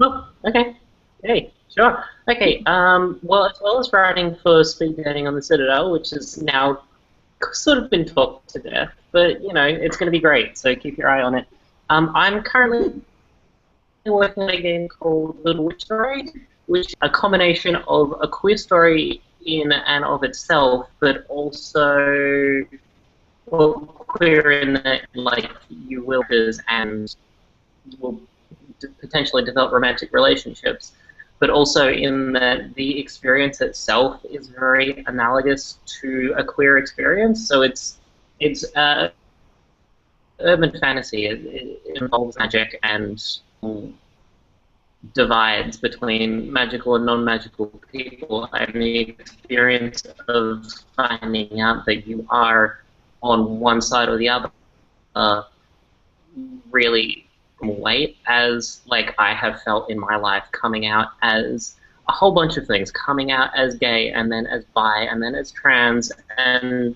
S3: Oh, okay. Hey, sure. Okay, well, as well as writing for Speed Dating on the Citadel, which has now sort of been talked to death, but, it's going to be great, so keep your eye on it. I'm currently working on a game called Little Witch Parade, which is a combination of a queer story in and of itself, but also queer in that, like, you will and will potentially develop romantic relationships, but also in that the experience itself is very analogous to a queer experience. So it's urban fantasy. It involves magic and divides between magical and non-magical people, and the experience of finding out that you are on one side or the other really weight, as like I have felt in my life, coming out as a whole bunch of things, coming out as gay and then as bi and then as trans, and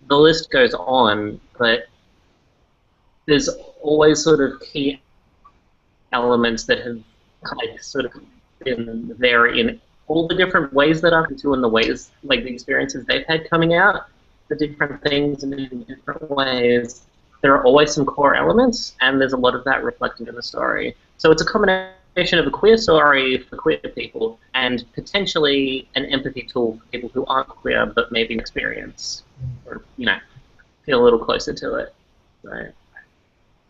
S3: the list goes on, but there's always sort of key elements that have kind of sort of been there in all the different ways that I've been to, and the ways, like the experiences they've had coming out, the different things in different ways. There are always some core elements, and there's a lot of that reflected in the story. So it's a combination of a queer story for queer people and potentially an empathy tool for people who aren't queer but maybe experience or, you know, feel a little closer to it. So.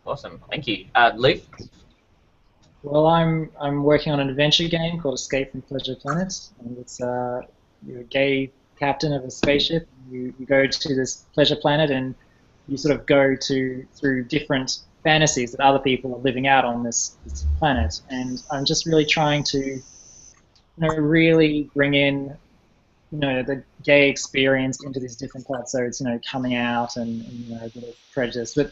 S1: Awesome, thank you. Luke?
S4: Well, I'm working on an adventure game called Escape from Pleasure Planet, and it's you're a gay captain of a spaceship. You go to this pleasure planet, and you sort of go through different fantasies that other people are living out on this planet. And I'm just really trying to, really bring in, the gay experience into these different parts. So it's, coming out and a bit of prejudice, but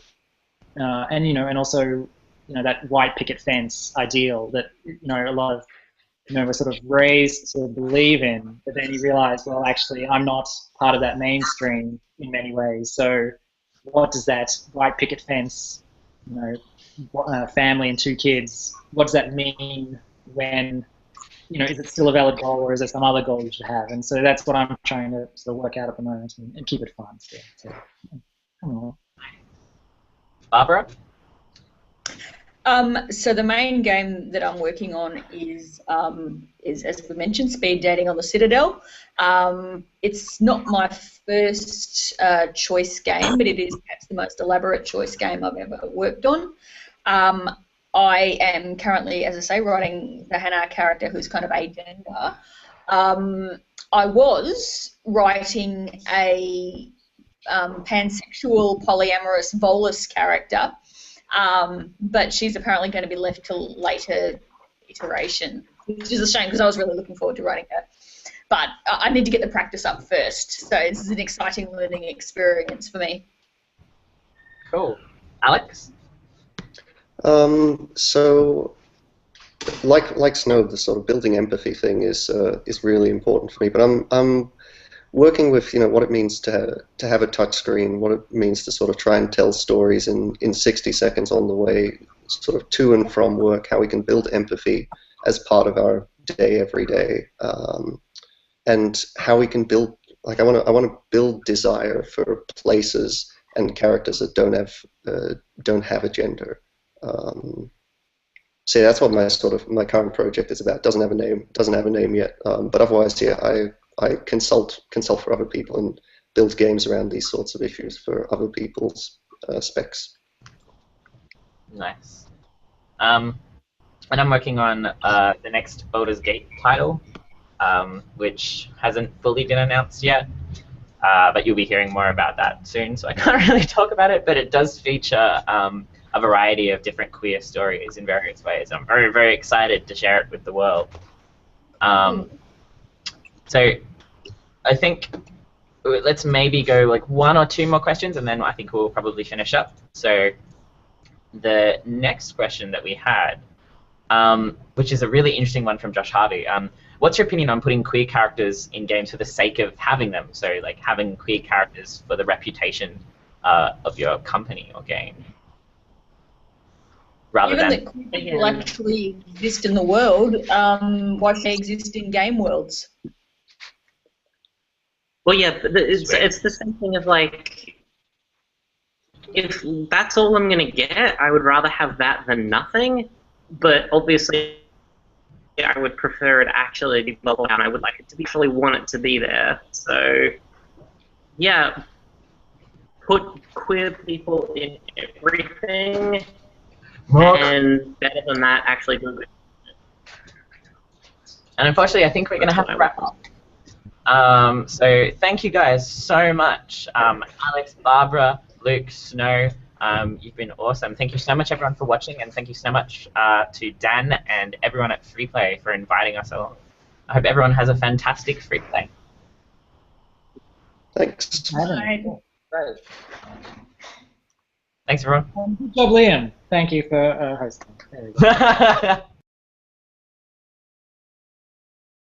S4: and also, that white picket fence ideal that, a lot of, we're sort of raised to believe in, but then you realize, well, actually, I'm not part of that mainstream in many ways. So what does that white picket fence, family and 2 kids, what does that mean when, is it still a valid goal, or is there some other goal you should have? And so that's what I'm trying to sort of work out at the moment and keep it fun. So come on.
S1: Barbara?
S2: So the main game that I'm working on is as we mentioned, speed dating on the Citadel. It's not my first choice game, but it is perhaps the most elaborate choice game I've ever worked on. I am currently, as I say, writing the Hannah character, who's kind of agender. I was writing a pansexual polyamorous Volus character, but she's apparently going to be left till later iteration, which is a shame because I was really looking forward to writing her. But I need to get the practice up first, so this is an exciting learning experience for me.
S1: Cool. Alex?
S5: So, like Snow, the sort of building empathy thing is really important for me. But I'm working with what it means to have a touch screen, what it means to sort of try and tell stories in 60 seconds on the way, sort of to and from work, how we can build empathy as part of our day every day, and how we can build, like I want to build desire for places and characters that don't have a gender. So that's what my current project is about. Doesn't have a name yet, but otherwise, yeah, I consult for other people and build games around these sorts of issues for other people's specs.
S1: Nice. And I'm working on the next Baldur's Gate title, which hasn't fully been announced yet, but you'll be hearing more about that soon, so I can't really talk about it, but it does feature a variety of different queer stories in various ways. I'm very, very excited to share it with the world. So I think let's maybe go like 1 or 2 more questions, and then I think we'll probably finish up. So the next question that we had, which is a really interesting one from Josh Harvey. What's your opinion on putting queer characters in games for the sake of having them? So like having queer characters for the reputation of your company or game? Rather
S2: Given
S1: than
S2: that queer people actually exist in the world, why should they exist in game worlds?
S3: Well, yeah, but it's the same thing of like, if that's all I'm going to get, I would rather have that than nothing. But obviously, I would prefer it actually to be leveled down. I would like it to be actually want it to be there. So, yeah, put queer people in everything, and better than that, actually do it.
S1: And unfortunately, I think we're going to have to wrap up. So thank you guys so much. Alex, Barbara, Luke, Snow, you've been awesome. Thank you so much, everyone, for watching, and thank you so much to Dan and everyone at Freeplay for inviting us along. I hope everyone has a fantastic Freeplay.
S5: Thanks.
S2: Bye.
S4: Great.
S1: Thanks, everyone.
S4: Good job, Liam. Thank you for hosting. There we go.